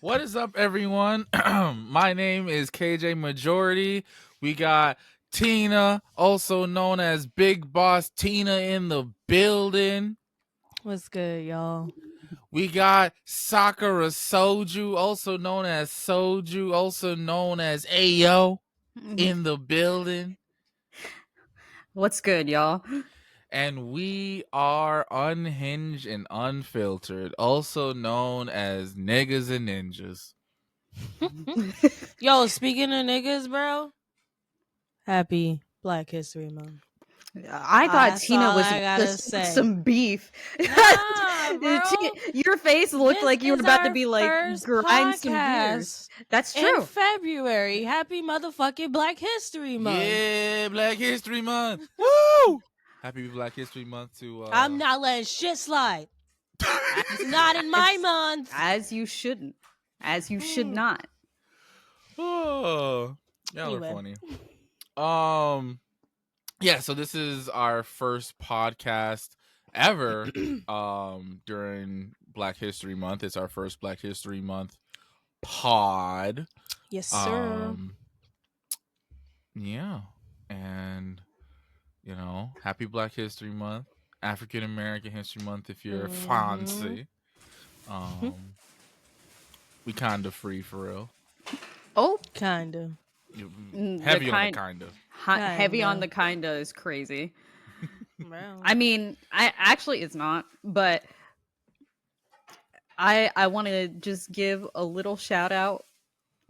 What is up, everyone? My name is KJ Majority. We got Tina, also known as Big Boss Tina, in the building. What's good, y'all? We got Sakura Soju, also known as Soju, also known as Ayo, in the building. What's good, y'all? And we are Unhinged and Unfiltered, also known as Niggas and Ninjas. Yo, speaking of niggas, bro, happy Black History Month. I thought That's Tina all was I gotta just say. some beef. Nah, bro. Your face looked This like you were is about to our be like first grind some gears. podcast That's in true. February. Happy motherfucking Black History Month. Yeah, Black History Month. Woo! Happy Black History Month to I'm not letting shit slide. It's not in my month. As you shouldn't. As you should not. Oh, y'all Anyway. are funny. Yeah, so this is our first podcast ever during Black History Month. It's our first Black History Month pod. Yes, sir. Yeah. And you know, happy Black History Month. African American History Month if you're fancy. We kind of free for real. Oh, Kinda. Heavy on the kind of. Heavy on the kinda is crazy. Bro. I mean, it's not, but I want to just give a little shout out.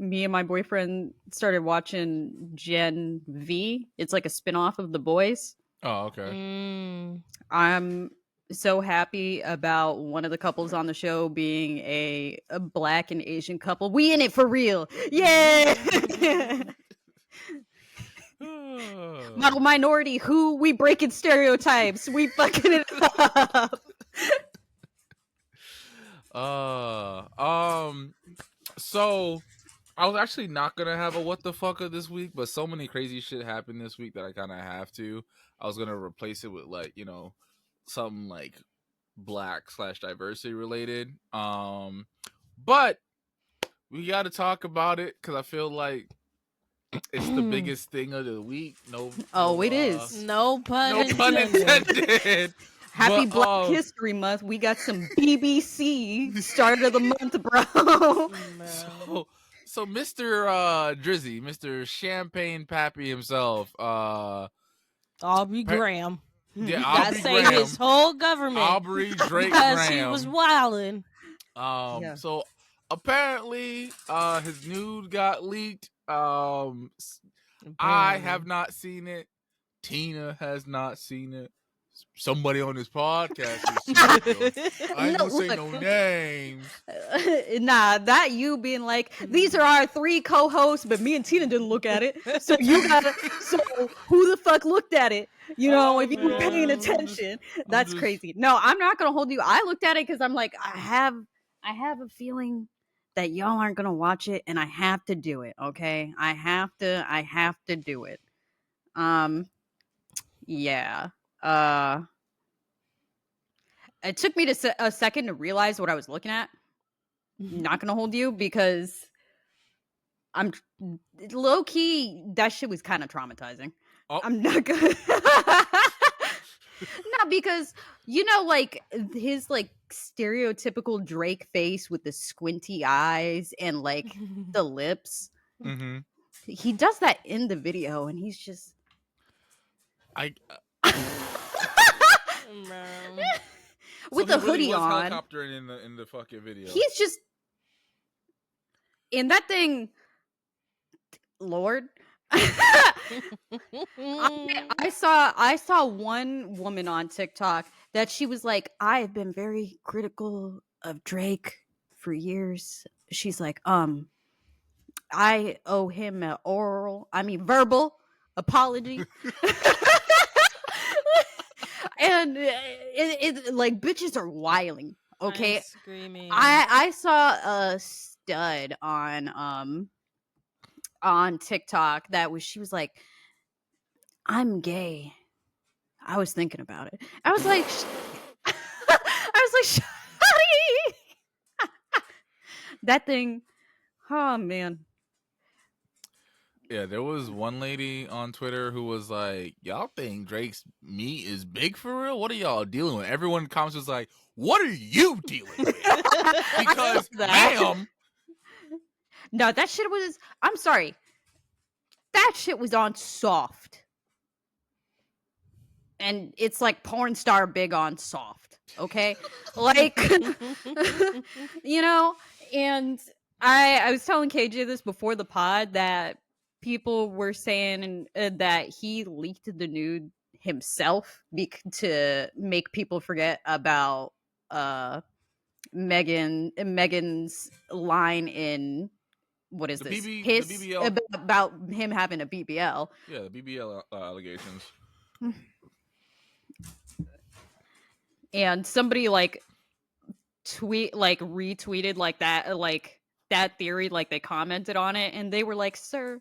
Me and my boyfriend started watching Gen V. It's like a spinoff of The Boys. Oh, okay. I'm so happy about one of the couples on the show being a Black and Asian couple. We in it for real. Yeah. Minority, who we breaking stereotypes. We fucking it up. So I was actually not gonna have a what the fuck of this week, but so many crazy shit happened this week that I kind of have to. I was gonna replace it with like, you know, something like Black/diversity related. But we got to talk about it because I feel like it's the biggest thing of the week. It is. No pun intended. Happy Black History Month. We got some BBC start of the month, bro. So Mr. Drizzy, Mr. Champagne Pappy himself, Aubrey Graham. Yeah, Aubrey Graham. Saved his whole government. Aubrey Drake because Graham. he was wilding. So apparently his nude got leaked. I have not seen it. Tina has not seen it. Somebody on this podcast has seen it. I ain't gonna say no names. Nah, that you being like, these are our 3 co-hosts, but me and Tina didn't look at it. So you gotta. So who the fuck looked at it? You know, if you were paying attention, that's crazy. No, I'm not gonna hold you. I looked at it because I'm like, I have a feeling that y'all aren't gonna watch it, and I have to do it. Okay, I have to do it. Yeah. It took me a second to realize what I was looking at. Not gonna hold you because I'm low key. That shit was kind of traumatizing. Oh. I'm not gonna. Not because you know, like his like stereotypical Drake face with the squinty eyes and like the lips. Mm-hmm. He does that in the video, and he's just. With the hoodie on, helicopter in the fucking video. He's just in that thing. Lord, I saw one woman on TikTok that she was like, I have been very critical of Drake for years. She's like, I owe him an verbal apology. And it like bitches are wiling. Okay, I'm screaming. I saw a stud on TikTok she was like, I'm gay. I was thinking about it. I was like, shawty. that thing. Oh man. Yeah, there was one lady on Twitter who was like, "Y'all think Drake's meat is big for real? What are y'all dealing with?" Everyone in the comments was like, "What are you dealing with?" Because, ma'am, no, that shit was. I'm sorry. That shit was on soft, and it's like porn star big on soft. Okay, like you know. And I was telling KJ this before the pod that people were saying that he leaked the nude himself to make people forget about Megan's line in what is the this the BBL, about him having a BBL. yeah, the BBL allegations. And somebody like retweeted that theory, like they commented on it, and they were like, "Sir,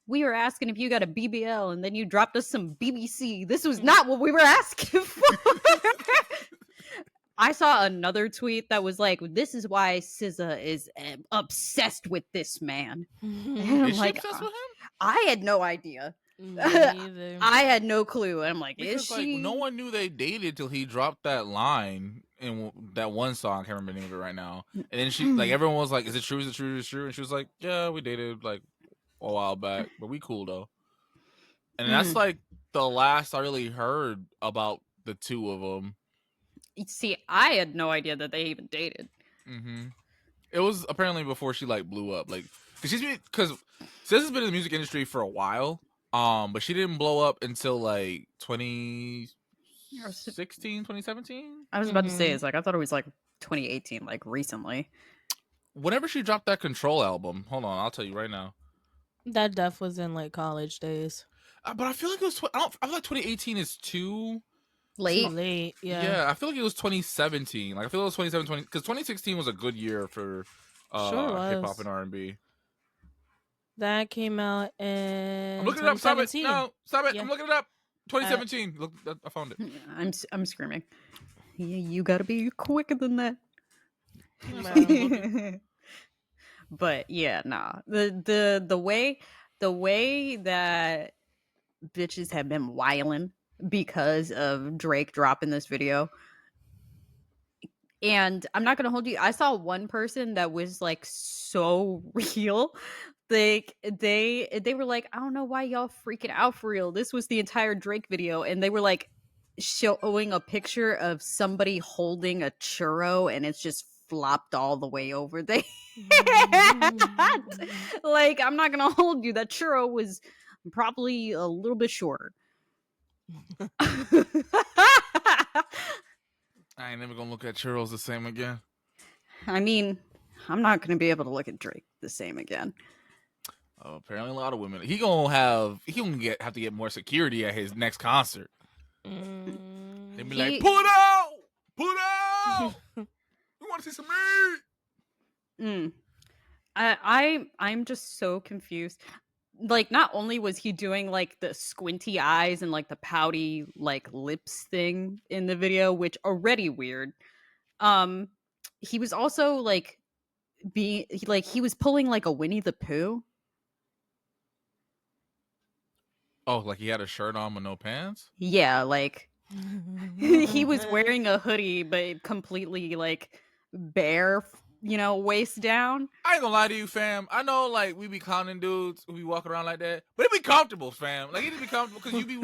we were asking if you got a BBL, and then you dropped us some BBC. This was not what we were asking for." I saw another tweet that was like, "This is why SZA is obsessed with this man." And I'm Is she like, obsessed with him? I had no idea. Me neither. I had no clue. And I'm like, Because is she? no one knew they dated till he dropped that line in that one song. I can't remember the name of it right now. And then she, like, everyone was like, "Is it true? Is it true? Is it true?" And she was like, "Yeah, we dated like a while back, but we cool though." And that's like the last I really heard about the two of them. See, I had no idea that they even dated. Mm-hmm. It was apparently before she like blew up, like because Sis has been in the music industry for a while, but she didn't blow up until like 2016, 2017. I was about to say, it's like I thought it was like 2018, like recently. Whenever she dropped that Control album, hold on, I'll tell you right now. That def was in like college days. But I feel like it was. I feel like 2018 is too Late. Too late. Yeah, I feel like it was 2017. Like I feel it was 2017, because 2016 was a good year for hip hop and R&B. That came out in I'm looking it up. Stop it! 2017. No, stop it! Yeah. I'm looking it up. 2017. Look, I found it. I'm screaming. You gotta be quicker than that. But yeah, nah. The way that bitches have been wiling because of Drake dropping this video. And I'm not gonna hold you. I saw one person that was like so real. Like they were like, I don't know why y'all freaking out for real. This was the entire Drake video, and they were like showing a picture of somebody holding a churro, and it's just flopped all the way over there. Like, I'm not gonna hold you. That churro was probably a little bit shorter. I ain't never gonna look at churros the same again. I mean, I'm not gonna be able to look at Drake the same again. Apparently, a lot of women. He gonna have to get more security at his next concert. They be like, "Pull it out! We want to see some meat." I'm just so confused. Like, not only was he doing like the squinty eyes and like the pouty like lips thing in the video, which already weird. He was also like he was pulling like a Winnie the Pooh. Oh, like he had a shirt on with no pants? Yeah, like he was wearing a hoodie but completely like bare, waist down. I ain't gonna lie to you, fam. I know, like, we be clowning dudes who be walking around like that, but it be comfortable, fam. Like, it be comfortable because you be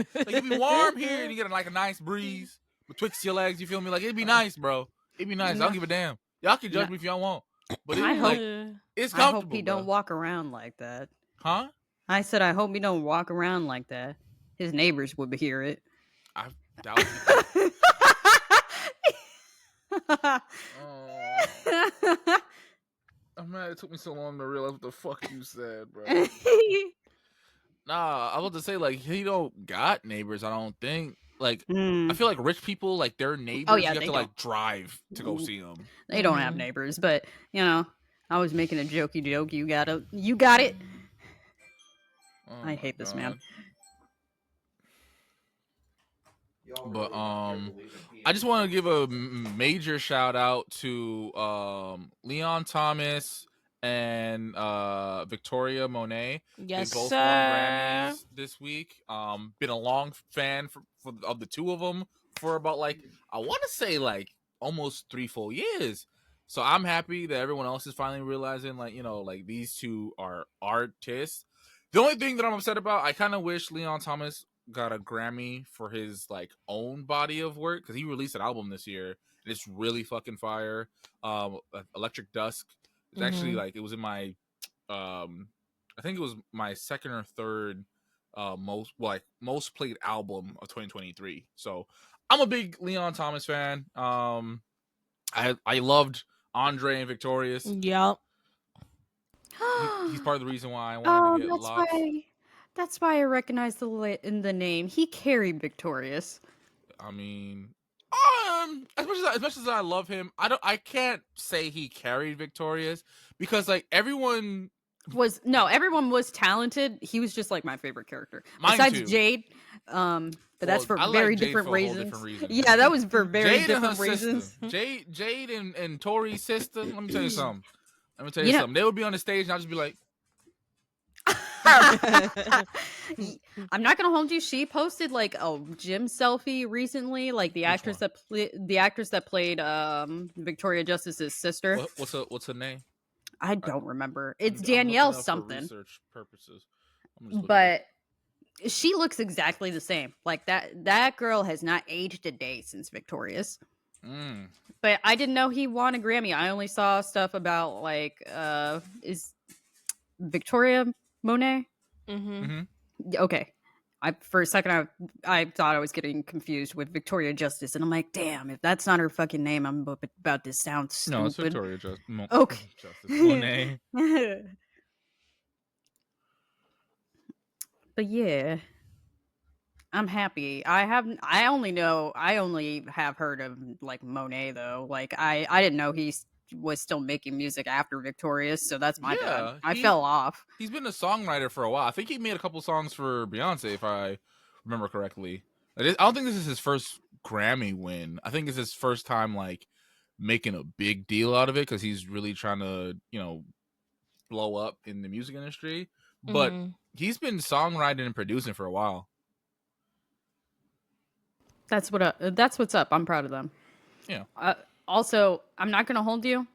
warm here and you get like a nice breeze betwixt your legs. You feel me? Like, it'd be nice, bro. It'd be nice. I don't give a damn. Y'all can judge me if y'all want, but it's comfortable. I hope he don't walk around like that. Huh? I said, I hope he don't walk around like that. His neighbors would hear it. I doubt it. I'm mad it took me so long to realize what the fuck you said, bro. Nah, I was about to say, like, he don't got neighbors, I don't think. Like, I feel like rich people, like, their neighbors, you have to, like, drive to go see them. They don't have neighbors, but, I was making a jokey joke. You got it. I hate this man. But I just want to give a major shout out to Leon Thomas and Victoria Monet. Yes, They both won sir. Grammys this week. Been a long fan of the two of them for about like I want to say like almost 3 full years. So I'm happy that everyone else is finally realizing like like these two are artists. The only thing that I'm upset about, I kind of wish Leon Thomas got a Grammy for his like own body of work because he released an album this year and it's really fucking fire. Electric Dusk. It's actually like it was in my I think it was my second or third most played album of 2023. So I'm a big Leon Thomas fan. I loved Andre and Victorious. Yep. He's part of the reason why I wanted to get that's lots. why I recognize in the name. He carried Victorious. I mean, as much as I love him, I can't say he carried Victorious because like everyone was talented. He was just like my favorite character. Mine Besides too. Jade. But that's for very different reasons. Yeah, that was for very different reasons. Jade and Tori's sister. Let me tell you something. They would be on the stage and I'll just be like, I'm not gonna hold you. She posted like a gym selfie recently, like the actress that played Victoria Justice's sister. What's her name? I don't remember. It's Danielle something. For research purposes, but she looks exactly the same. Like that girl has not aged a day since Victorious. But I didn't know he won a Grammy. I only saw stuff about like is Victoria Monet? Okay. For a second I thought I was getting confused with Victoria Justice, and I'm like, damn, if that's not her fucking name, I'm about to sound stupid. No, it's Victoria Justice. Okay. Justice Monet. But yeah, I'm happy. I only have heard of like Monet though. Like I didn't know he was still making music after Victorious, so that's my bad. I fell off. He's been a songwriter for a while. I think he made a couple songs for Beyonce, if I remember correctly. I don't think this is his first Grammy win. I think it's his first time like making a big deal out of it because he's really trying to blow up in the music industry. But he's been songwriting and producing for a while. That's what's up. I'm proud of them. Yeah. Also, I'm not gonna hold you.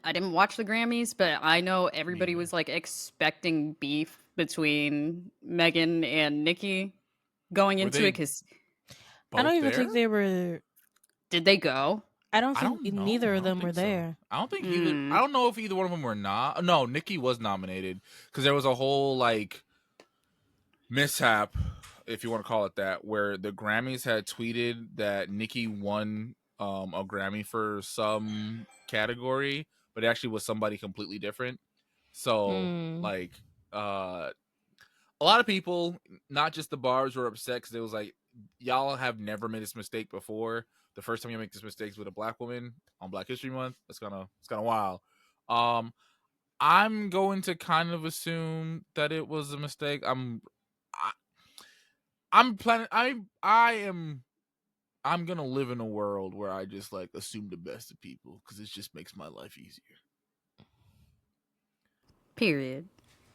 I didn't watch the Grammys, but I know everybody was like expecting beef between Megan and Nicki going into it because I don't even think they were. Did they go? I don't think neither of them were there. I don't think either. I don't know if either one of them were not. No, Nicki was nominated because there was a whole like mishap, if you want to call it that, where the Grammys had tweeted that Nicki won a Grammy for some category, but it actually was somebody completely different. So like a lot of people, not just the bars, were upset because it was like, y'all have never made this mistake before. The first time you make this mistake with a black woman on Black History Month, it's kind of wild. I'm going to kind of assume that it was a mistake. I'm gonna live in a world where I just like assume the best of people because it just makes my life easier. Period.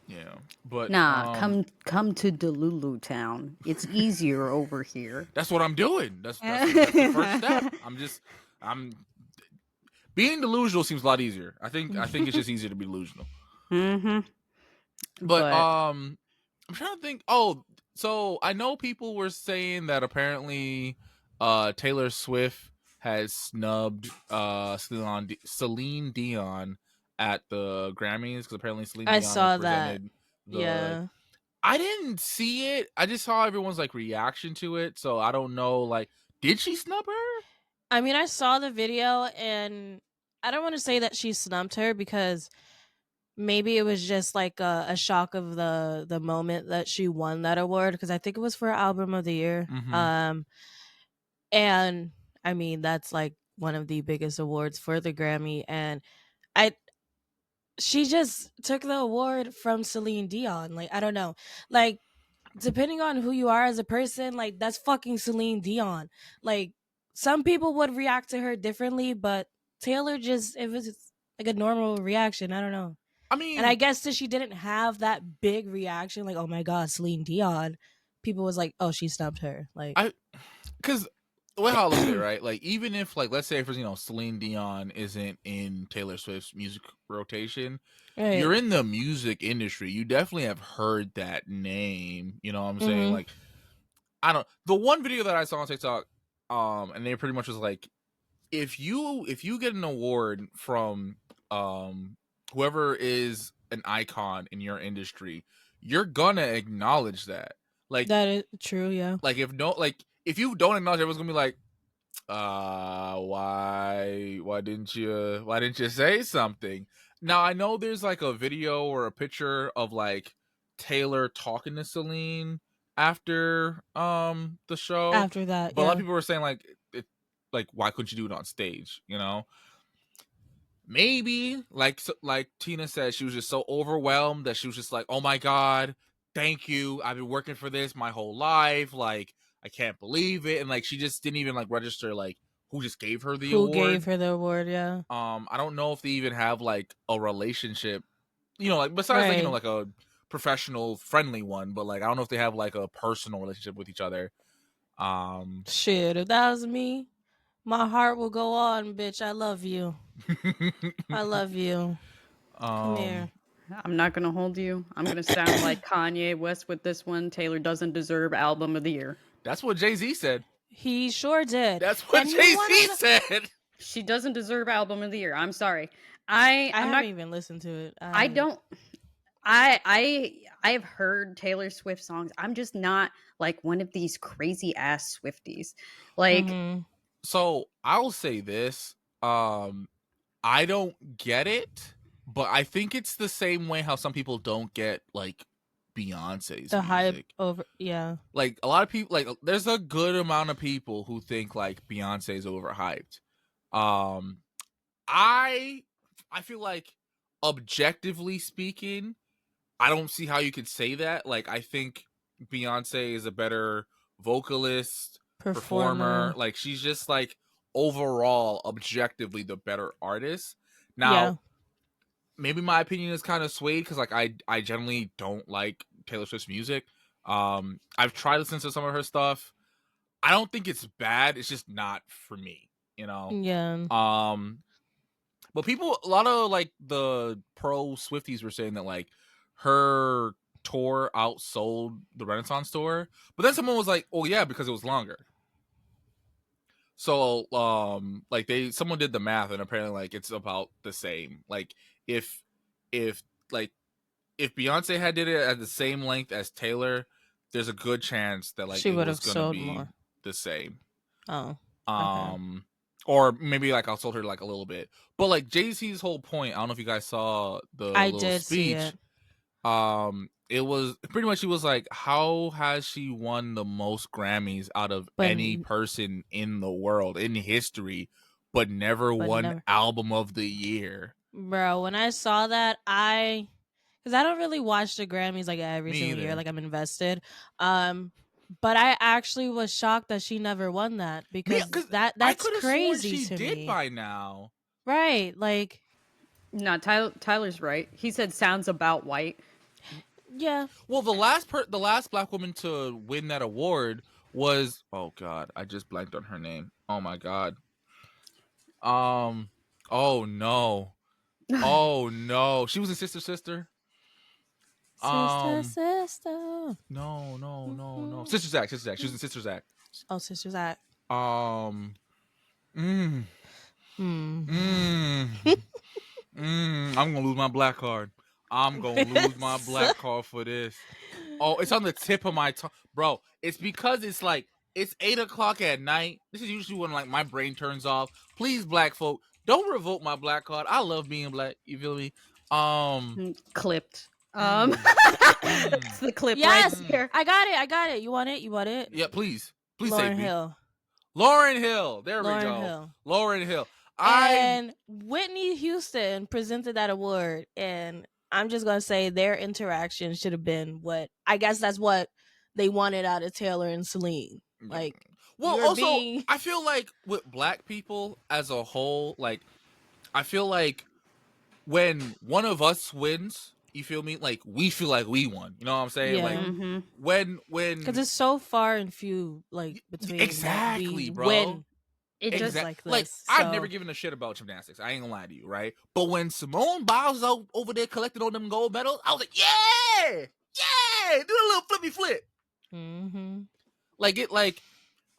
Yeah, but come to Delulu Town. It's easier over here. That's what I'm doing. That's the first step. I'm being delusional seems a lot easier. I think it's just easier to be delusional. But I'm trying to think. Oh, so I know people were saying that apparently Taylor Swift has snubbed Celine Dion at the Grammys because apparently Celine Dion saw that. Yeah. I didn't see it. I just saw everyone's like reaction to it. So I don't know. Like, did she snub her? I mean, I saw the video and I don't want to say that she snubbed her because maybe it was just like a shock of the moment that she won that award because I think it was for Album of the Year. And I mean, that's like one of the biggest awards for the Grammy. And she just took the award from Celine Dion. Like, I don't know. Like, depending on who you are as a person, like, that's fucking Celine Dion. Like, some people would react to her differently, but Taylor it was like a normal reaction. I don't know. I mean, And I guess that she didn't have that big reaction, like, oh my god, Celine Dion. People was like, oh, she snubbed her. Like, because the way how I look at it, right? Like, even if, like, let's say, for Celine Dion isn't in Taylor Swift's music rotation, right. you're in the music industry. You definitely have heard that name. You know what I'm saying? Like, I don't. The one video that I saw on TikTok, and they pretty much was like, if you get an award from whoever is an icon in your industry, you're gonna acknowledge that. Like, that is true, yeah. Like, if you don't acknowledge it, everyone's gonna be like, why didn't you say something? Now, I know there's like a video or a picture of like Taylor talking to Celine after the show. After that, but a lot of people were saying like, why couldn't you do it on stage? You know, maybe like Tina said, she was just so overwhelmed that she was just like, oh my god, thank you, I've been working for this my whole life, like I can't believe it. And like, she just didn't even like register like who just gave her the award. Who gave her the award, yeah. I don't know if they even have like a relationship, like besides like, like a professional friendly one, but like I don't know if they have like a personal relationship with each other. Shit, if that was me, my heart will go on, bitch. I love you. I love you. Come here. I'm not gonna hold you. I'm gonna sound like Kanye West with this one. Taylor doesn't deserve album of the year. That's what Jay-Z said. He sure did. That's what Jay-Z said. She doesn't deserve album of the year. I'm sorry. I haven't even listened to it. I don't. I've heard Taylor Swift songs. I'm just not like one of these crazy ass Swifties. Like, so I'll say this. I don't get it, but I think it's the same way how some people don't get like Beyonce's the music. hype over, yeah. Like a lot of people, like there's a good amount of people who think like Beyonce's overhyped. I feel like, objectively speaking, I don't see how you could say that. Like, I think Beyonce is a better vocalist, performer. Like, she's just like overall, objectively, the better artist. Now, maybe my opinion is kind of swayed because like I generally don't like Taylor Swift's music. I've tried listening to some of her stuff. I don't think it's bad. It's just not for me, Yeah. But a lot of like the pro Swifties were saying that like her tour outsold the Renaissance tour. But then someone was like, "Oh yeah, because it was longer." So like someone did the math, and apparently like it's about the same. Like if Beyonce had did it at the same length as Taylor, there's a good chance that like she it would was have gonna sold be more. the same. Oh. Or maybe like I'll sold her like a little bit. But like Jay-Z's whole point, I don't know if you guys saw the little speech. See it. It was pretty much, he was like, how has she won the most Grammys out of any person in the world, in history, but never won album of the year? Bro, when I saw that, because I don't really watch the Grammys like every single year, like I'm invested. But I actually was shocked that she never won that, because that's crazy she to did me. By now, right? Like, no, Tyler's right. He said sounds about white. Yeah. Well, the last black woman to win that award was, oh god, I just blanked on her name. Oh my god. Oh no. Oh no. She was in Sister. Sister. No. Sister Act. She was in Sister Act. Oh, Sister Act. I'm gonna lose my black card. I'm gonna lose my black card for this. Oh, it's on the tip of my tongue, bro. It's because it's 8:00 at night. This is usually when like my brain turns off. Please, black folk, don't revoke my black card. I love being black. You feel me? Clipped. It's the clip right here. I got it. You want it? Yeah, please Lauryn save me. Hill. Lauryn Hill. There we go. Hill. Lauryn Hill. And Whitney Houston presented that award, and I'm just gonna say their interaction should have been what that's what they wanted out of Taylor and Celine. Like, well, also I feel like with black people as a whole, like I feel like when one of us wins, you feel me? Like we feel like we won. You know what I'm saying? Yeah. Like Mm-hmm. when Because it's so far and few, like, between exactly, that we bro. win It things just like Like this. I've So never given a shit about gymnastics. I ain't gonna lie to you, right? But when Simone Biles was over there collecting all them gold medals, I was like, yeah, do a little flippy flip. mm-hmm. Like it, like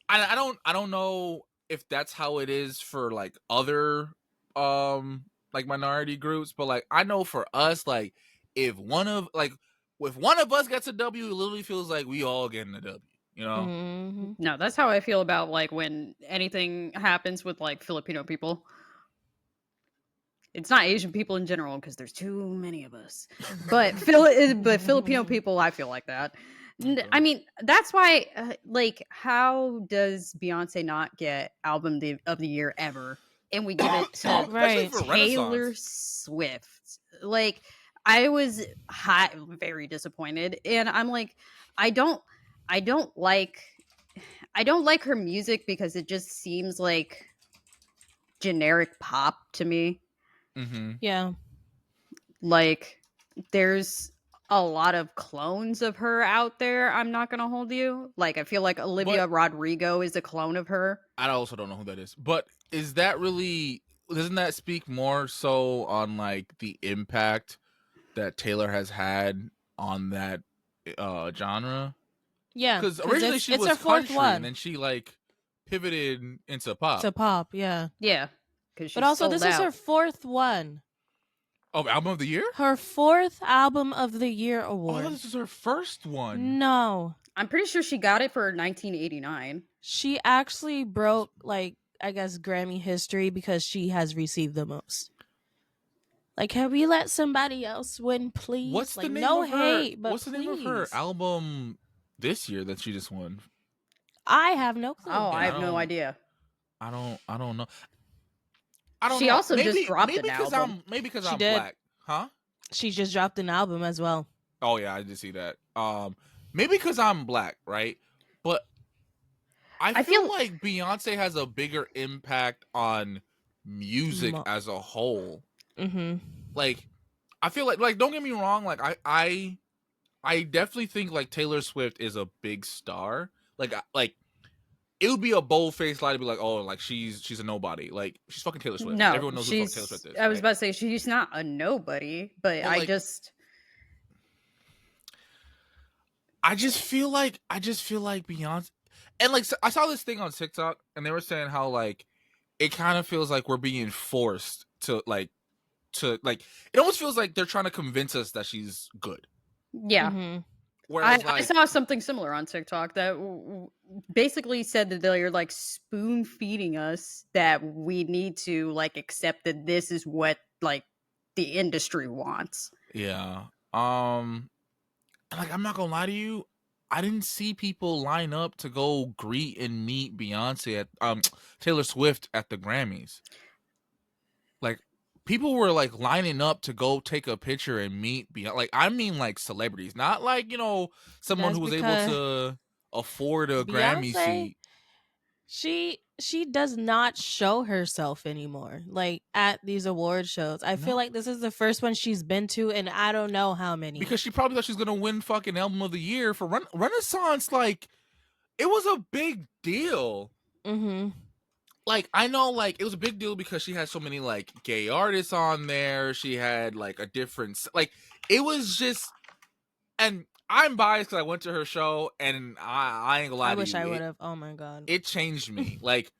I don't know if that's how it is for like other like minority groups, but like I know for us, like if one of us gets a W, it literally feels like we all getting a W. You know? Mm-hmm. no, that's how I feel about like when anything happens with like Filipino people. It's not Asian people in general because there's too many of us. But Filipino people, I feel like that. Okay. I mean, that's why. Like, how does Beyonce not get album of the year ever, and we give it to Especially Right. for Taylor Renaissance. Swift? Like, I was very disappointed, and I'm like, I don't like her music because it just seems like generic pop to me. Mm-hmm. Yeah. Like, there's a lot of clones of her out there. I'm not gonna hold you. Like, I feel like Olivia Rodrigo is a clone of her. I also don't know who that is, but is that really? Doesn't that speak more so on like the impact that Taylor has had on that genre? Yeah. Because originally she it's was her fourth country, one and then she like pivoted into pop. to pop. Yeah. Yeah, because But also, this is her fourth one. Oh, album of the year? Her fourth album of the year Oh, award. this is her first one. No. I'm pretty sure she got it for 1989. She actually broke, like, I guess, Grammy history because she has received the most. Like, can we let somebody else win, please? What's like, the name no of her? hate, but What's the please. name of her album this year that she just won? I have no clue. Oh, Yeah, I have no idea. I don't know. She also just dropped maybe an because album. because She I'm did. black, huh? She just dropped an album as well. Oh yeah, I did see that. Maybe because I'm black, right? But I feel like Beyonce has a bigger impact on music as a whole. Mm-hmm. Like, I feel like don't get me wrong, like I definitely think like Taylor Swift is a big star. Like it would be a bold-faced lie to be like, oh, like she's a nobody. Like she's fucking Taylor Swift. No, Everyone knows who the fuck Taylor Swift is. I was about to say she's not a nobody, but I just feel like Beyonce, and like I saw this thing on TikTok, and they were saying how like it kind of feels like we're being forced to like it almost feels like they're trying to convince us that she's good. Yeah. Mm-hmm. Whereas I saw something similar on TikTok that basically said that they're like spoon feeding us that we need to like accept that this is what like the industry wants. Yeah. Like I'm not gonna lie to you, I didn't see people line up to go greet and meet Beyonce at Taylor Swift at the Grammys. Like people were like lining up to go take a picture and meet Beyonce. Like I mean like celebrities, not like, you know, someone That's who was able to afford a Grammy Beyonce, seat. she does not show herself anymore, like at these award shows. I feel like this is the first one she's been to, and I don't know how many. Because she probably thought she's gonna win fucking album of the year for Renaissance. Like it was a big deal. Mm-hmm. Like I know, like it was a big deal because she had so many like gay artists on there. She had like a different, like it was just, and I'm biased because I went to her show, and I ain't gonna lie to you. I wish I would have. Oh my god, it changed me. Like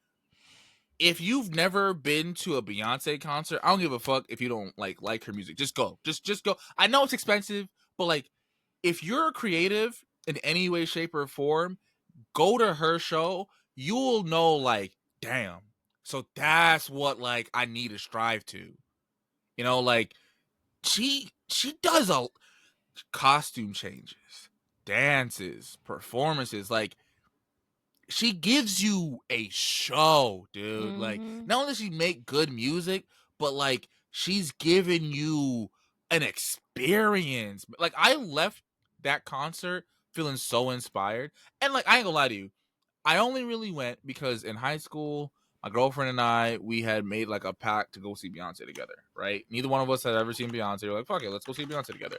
if you've never been to a Beyonce concert, I don't give a fuck if you don't like her music. Just go, just go. I know it's expensive, but like if you're a creative in any way, shape, or form, go to her show. You'll know, like, damn. So that's what like I need to strive to. You know, like she does a costume changes, dances, performances. Like she gives you a show, dude. Mm-hmm. Like not only does she make good music, but like she's giving you an experience. Like I left that concert feeling so inspired. And like I ain't gonna lie to you, I only really went because in high school my girlfriend and I, we had made like a pact to go see Beyonce together, right? Neither one of us had ever seen Beyonce. We're like, fuck it, let's go see Beyonce together.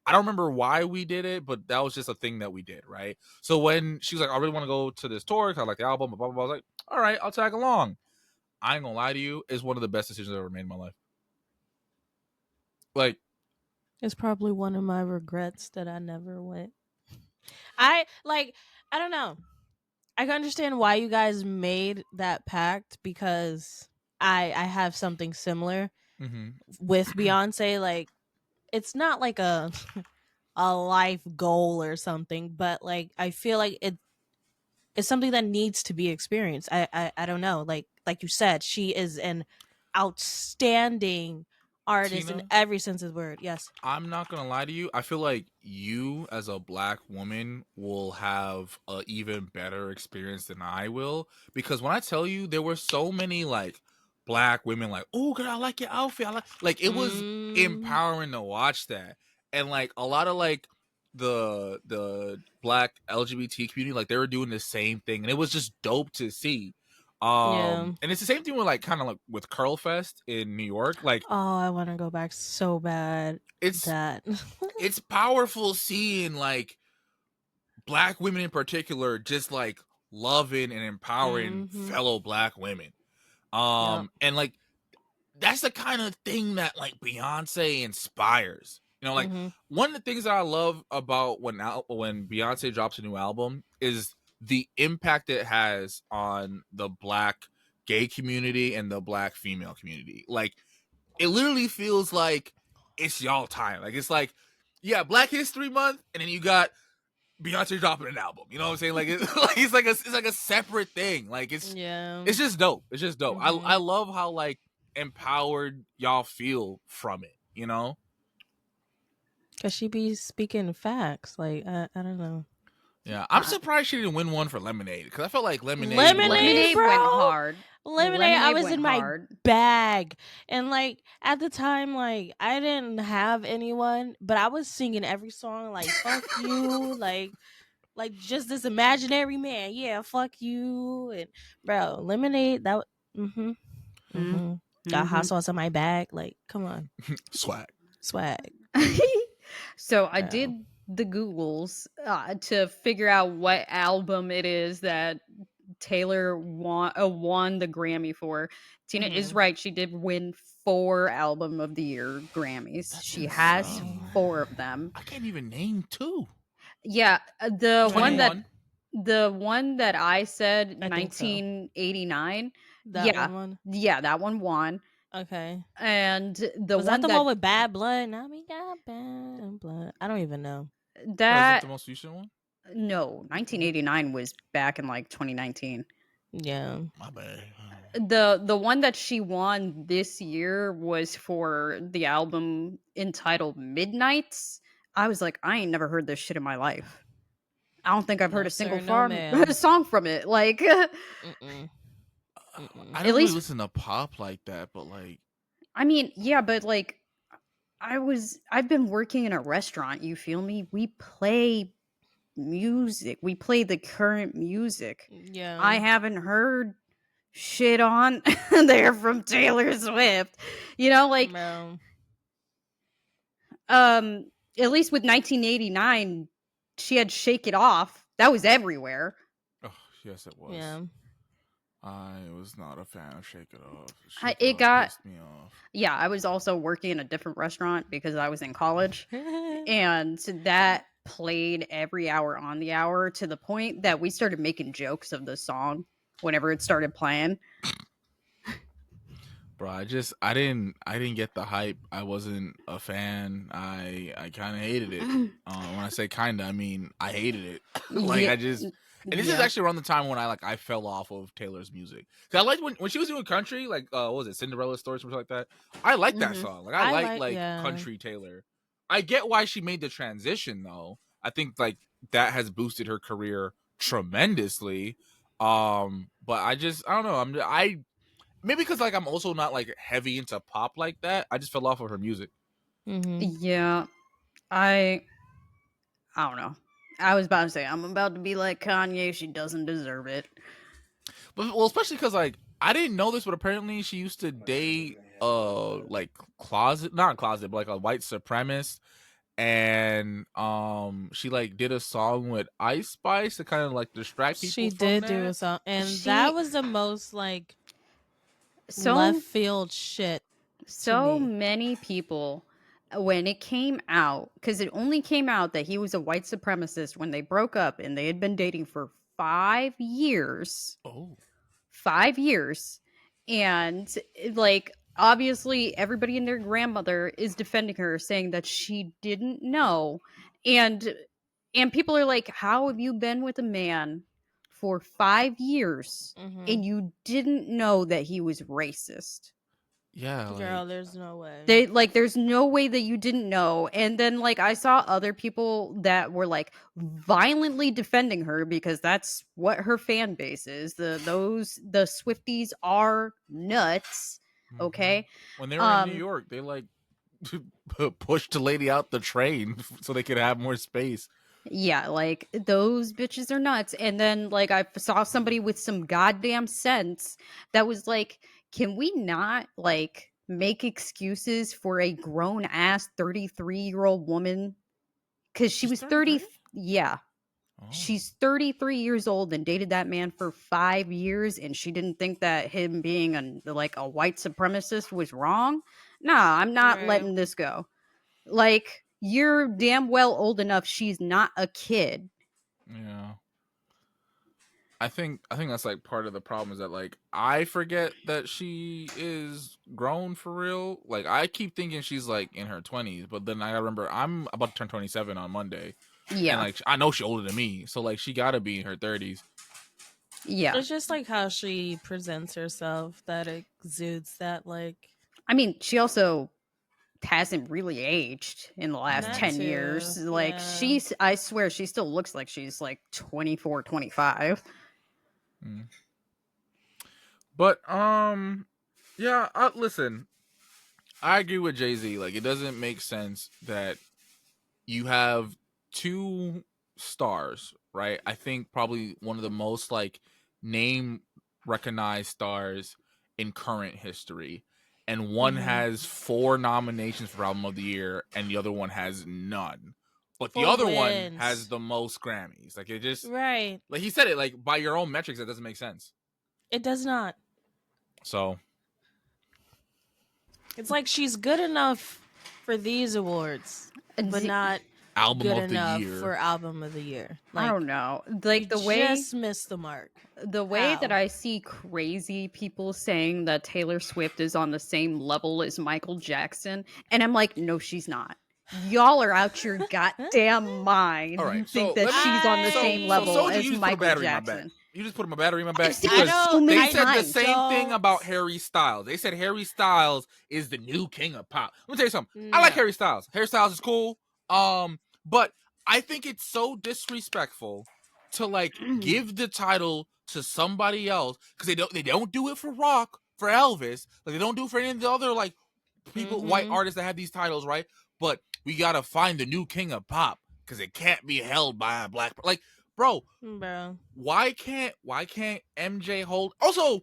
I don't remember why we did it, but that was just a thing that we did, right? So when she was like, I really want to go to this tour, 'cause I like the album, blah, blah, blah, I was like, all right, I'll tag along. I ain't gonna lie to you, it's one of the best decisions I've ever made in my life. Like, It's probably one of my regrets that I never went. I don't know. I can understand why you guys made that pact because I have something similar with Beyonce. Like, it's not like a a life goal or something, but like I feel like it's something that needs to be experienced. I don't know. Like you said, she is an outstanding artist in Tina, every sense of the word. Yes. I'm not gonna lie to you. I feel like you, as a black woman, will have an even better experience than I will. Because when I tell you, there were so many like black women, like, "Oh, girl, I like your outfit." Like it was empowering to watch that, and like a lot of like the black LGBT community, like they were doing the same thing, and it was just dope to see. And it's the same thing with like kind of like with Curl Fest in New York. Like, oh, I want to go back so bad. it's that it's powerful seeing like black women in particular just like loving and empowering fellow black women. And like that's the kind of thing that like Beyonce inspires. You know, like one of the things that I love about when Beyonce drops a new album is the impact it has on the black gay community and the black female community. Like it literally feels like it's y'all time. Like it's like, yeah, Black History Month, and then you got Beyonce dropping an album. You know what I'm saying? Like it's like a separate thing. Like it's just dope. It's just dope. I love how like empowered y'all feel from it. You know? Cause she be speaking facts. Like I don't know. Yeah, I'm surprised she didn't win one for Lemonade because I felt like Lemonade bro, went hard. Lemonade, I was in my bag, and like at the time, like I didn't have anyone, but I was singing every song like "fuck you," like just this imaginary man. Yeah, fuck you, and bro, Lemonade. That got hot sauce in my bag. Like, come on, swag. So I did the Googles to figure out what album it is that Taylor won the Grammy for. Tina is right. She did win 4 Album of the Year Grammys. That's she insane. Has 4 of them. I can't even name 2. Yeah, the 21. one that I said, 1989. That one? Yeah, that one won. Okay. And was that the one with Bad Blood? Now we got Bad Blood. I don't even know. Is that the most recent one? No, 1989 was back in like 2019. Yeah. My bad. The one that she won this year was for the album entitled Midnights. I was like, I ain't never heard this shit in my life. I don't think I've heard a single song from it. Like, I don't really listen to pop like that, but like, I mean, yeah, but like, I've been working in a restaurant. You feel me? We play music. We play the current music. Yeah, I haven't heard shit on there from Taylor Swift. You know, like, no. At least with 1989, she had "Shake It Off." That was everywhere. Oh, yes, it was. Yeah. I was not a fan of "Shake It Off." It got pissed me off. Yeah, I was also working in a different restaurant because I was in college, and that played every hour on the hour to the point that we started making jokes of the song whenever it started playing. Bro, I didn't get the hype. I wasn't a fan. I kind of hated it. When I say kind of, I mean I hated it. Like, yeah. And this is actually around the time when I fell off of Taylor's music. Cause I liked when she was doing country, like what was it, Cinderella Story, something like that. I liked that song. Like I like country Taylor. I get why she made the transition though. I think like that has boosted her career tremendously. But I don't know. Maybe because like I'm also not like heavy into pop like that. I just fell off of her music. Yeah, I don't know. I was about to say I'm about to be like Kanye. She doesn't deserve it. But well, especially because like I didn't know this, but apparently she used to date like not closet, but like a white supremacist. And she like did a song with Ice Spice to kind of like distract people She from did that. do a song, and She- that was the most like So left field shit. so me. many people, when it came out, because it only came out that he was a white supremacist when they broke up and they had been dating for 5 years. Oh. 5 years. And like obviously everybody and their grandmother is defending her, saying that she didn't know. And people are like, how have you been with a man for 5 years and you didn't know that he was racist? Yeah, Girl, like, there's no way. They like there's no way that you didn't know. And then like I saw other people that were like violently defending her because that's what her fan base is. The Swifties are nuts. Okay. when they were in New York, they like pushed the lady out the train so they could have more space. Yeah, like those bitches are nuts. And then like I saw somebody with some goddamn sense that was like, can we not like make excuses for a grown ass 33-year-old woman? Because she was 30. Yeah. Oh. She's 33 years old and dated that man for 5 years, and she didn't think that him being like a white supremacist was wrong. Nah, I'm not letting this go. Like, you're damn well old enough. She's not a kid. Yeah. I think that's like part of the problem is that like I forget that she is grown for real. Like I keep thinking she's like in her 20s, but then I remember I'm about to turn 27 on Monday. Yeah. And like I know she's older than me, so like she gotta be in her 30s. Yeah. It's just like how she presents herself that exudes that like. I mean, she also hasn't really aged in the last That 10 too, years. Like yeah. I swear she still looks like she's like 24, 25. But yeah, listen, I agree with Jay-Z. Like it doesn't make sense that you have two stars, right? I think probably one of the most like name recognized stars in current history, and one has 4 nominations for album of the year and the other one has none, but the 4 other one wins. has the most Grammys. Like it just Right. like he said it, like by your own metrics that doesn't make sense. It does not. So it's like she's good enough for these awards, but not album good of the enough year for album of the year. Like, I don't know. Like the way just missed the mark. The way that How? I see crazy people saying that Taylor Swift is on the same level as Michael Jackson, and I'm like, no, she's not. Y'all are out your goddamn mind. All right, You think so that let me- she's on the so- same so level Soulja, as you just put a Michael battery in my back. Jackson. You just put my battery in my back I've seen because it so many they said the times. same thing about Harry Styles. They said Harry Styles is the new king of pop. Let me tell you something. I like No. Harry Styles. Harry Styles is cool. But I think it's so disrespectful to like give the title to somebody else because they don't do it for rock, for Elvis. Like they don't do it for any of the other like people, white artists that have these titles, right? But we gotta find the new king of pop because it can't be held by a black. Like, bro, why can't MJ hold? Also,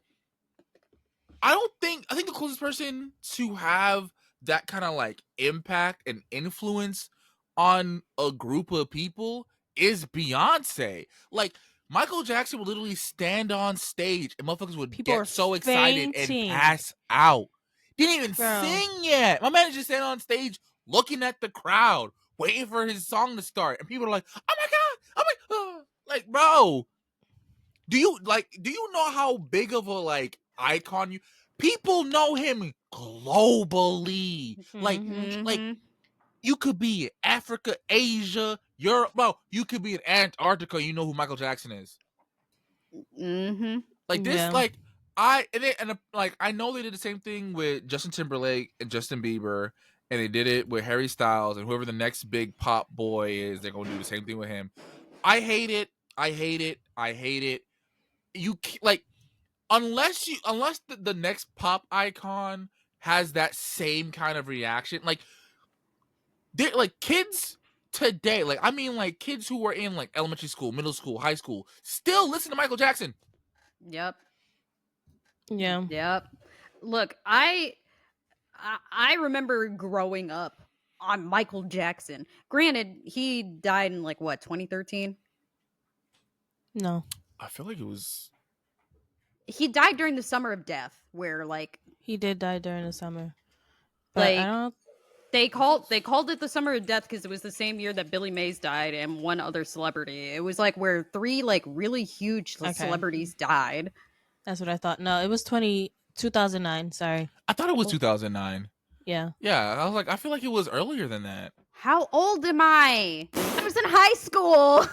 I think the closest person to have that kind of like impact and influence on a group of people is Beyonce. Like Michael Jackson would literally stand on stage and motherfuckers would get so excited and pass out. Didn't even sing yet. My man is just standing on stage looking at the crowd, waiting for his song to start, and people are like, "Oh my god, like, bro, do you know how big of a like icon you? People know him globally. Like you could be in Africa, Asia, Europe, bro. You could be in Antarctica. You know who Michael Jackson is. Like this, like I know they did the same thing with Justin Timberlake and Justin Bieber, and they did it with Harry Styles and whoever the next big pop boy is. They're gonna do the same thing with him. I hate it. You like unless the next pop icon has that same kind of reaction, like they're like kids today, like I mean like kids who were in like elementary school, middle school, high school still listen to Michael Jackson. Yep. Yeah. Yep. Look, I remember growing up on Michael Jackson. Granted, he died in like what, 2013? No. I feel like it was. He died during the summer of death, where like He did die during the summer. But I don't they called it the summer of death because it was the same year that Billy Mays died and one other celebrity. It was like where 3 like really huge celebrities died. That's what I thought. No, it was 2009. Sorry. I thought it was 2009. Yeah. Yeah, I was like, I feel like it was earlier than that. How old am I? I was in high school.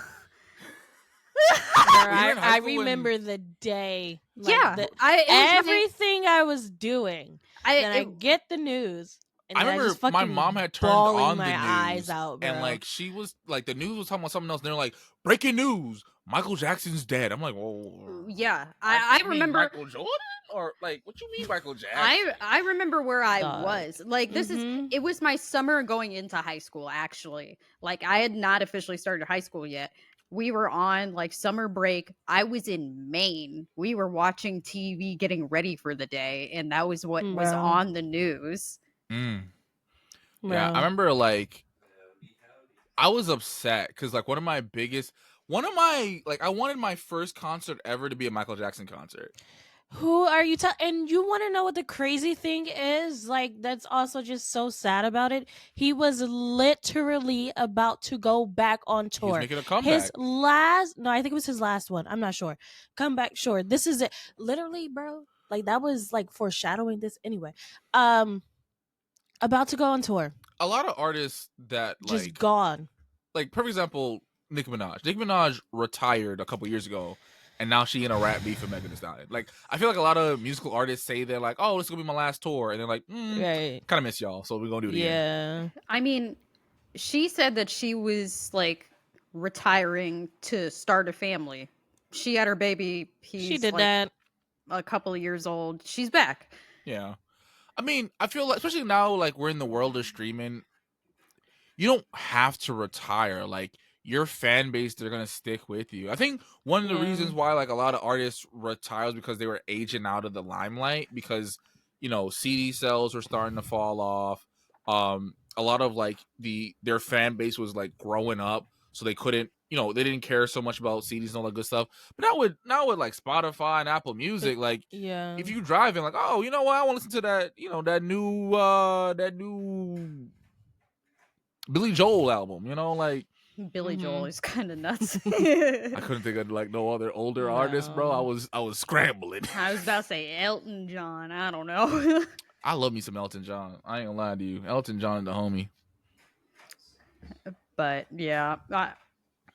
I remember the day. Like, yeah, everything I was doing. I get the news. And I remember my mom had turned on the news, eyes out, bro. and like she was like, the news was talking about something else, and they're like, breaking news, Michael Jackson's dead. I'm like, whoa. Yeah, I remember Michael Jordan, or like, what you mean Michael Jackson? I remember where I was. Like this it was my summer going into high school. Actually, like I had not officially started high school yet. We were on like summer break. I was in Maine. We were watching TV, getting ready for the day, and that was what was on the news. Yeah, I remember like I was upset because like I wanted my first concert ever to be a Michael Jackson concert. Who are you and you want to know what the crazy thing is? Like, that's also just so sad about it. He was literally about to go back on tour. He's making a comeback. I think it was his last one. I'm not sure. Comeback, sure. This is it. Literally, bro. Like, that was like foreshadowing this anyway. About to go on tour. A lot of artists that like just gone. Like, perfect example, Nicki Minaj. Nicki Minaj retired a couple years ago, and now she in a rap beef with Megan Thee Stallion. Like, I feel like a lot of musical artists say they're like, "Oh, this is gonna be my last tour," and they're like, "Kind of miss y'all, so we're gonna do it again." Yeah. I mean, she said that she was like retiring to start a family. She had her baby. She did that. A couple of years old. She's back. Yeah. I mean, I feel like, especially now, like we're in the world of streaming, you don't have to retire. Like, your fan base, they're gonna stick with you. I think one of the reasons why like a lot of artists retire is because they were aging out of the limelight, because CD sales were starting to fall off. A lot of like their fan base was like growing up, so they couldn't, they didn't care so much about CDs and all that good stuff. But now with like Spotify and Apple Music, like if you driving, like, oh, you know what, I want to listen to that, that new Billy Joel album, like Billy Joel is kind of nuts. I couldn't think of like no other older artist, bro. I was scrambling. I was about to say Elton John. I don't know. I love me some Elton John. I ain't gonna lie to you. Elton John the homie. But yeah,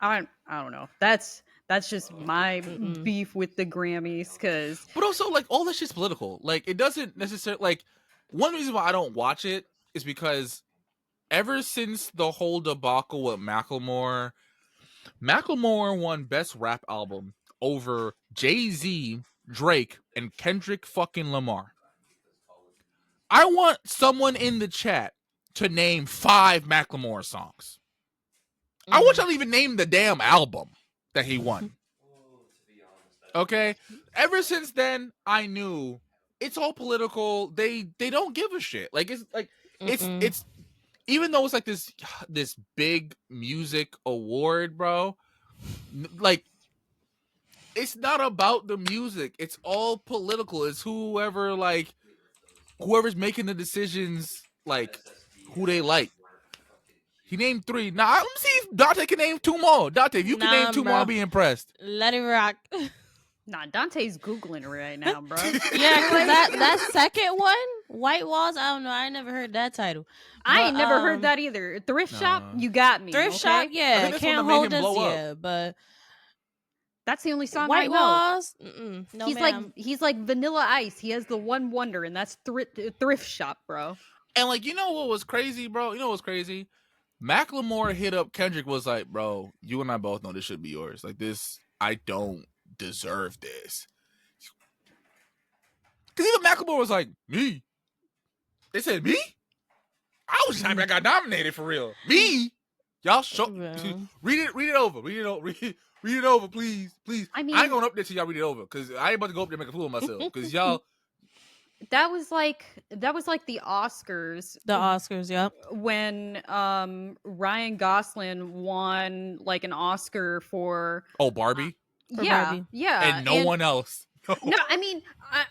I don't know. That's just my beef with the Grammys, because. But also, like, all that shit's political. Like, it doesn't necessarily, like, one reason why I don't watch it is because ever since the whole debacle with Macklemore won Best Rap Album over Jay-Z, Drake, and Kendrick fucking Lamar. I want someone in the chat to name 5 Macklemore songs. I want y'all to even name the damn album that he won. Okay? Ever since then, I knew it's all political. They don't give a shit. Like, it's even though it's like this big music award, bro, like, it's not about the music. It's all political. It's whoever's making the decisions, like, who they like. He named 3. Now, let me see if Dante can name 2 more. Dante, if you can name 2 more, I'll be impressed. Let it rock. Nah, Dante's Googling right now, bro. Yeah, because that second one, White Walls, I don't know. I never heard that title. I ain't never heard that either. Thrift Shop, you got me. Thrift Shop, yeah. Can't hold us, yeah. But that's the only song White I know. Walls, no, he's like Vanilla Ice. He has the one wonder, and that's Thrift Shop, bro. And like, you know what was crazy, bro? You know what's crazy? Macklemore hit up Kendrick, was like, bro, you and I both know this should be yours. Like, this, I don't deserve this. Because even Macklemore was like, me? They said, me? I was just happy I got nominated for real. Me? Y'all read it over. Read it over, please. I mean, I ain't going up there till y'all read it over, because I ain't about to go up there and make a fool of myself. Because y'all That was like the Oscars. The Oscars, yep. When Ryan Gosling won like an Oscar for Barbie, For Barbie. and no and one else. no, I mean,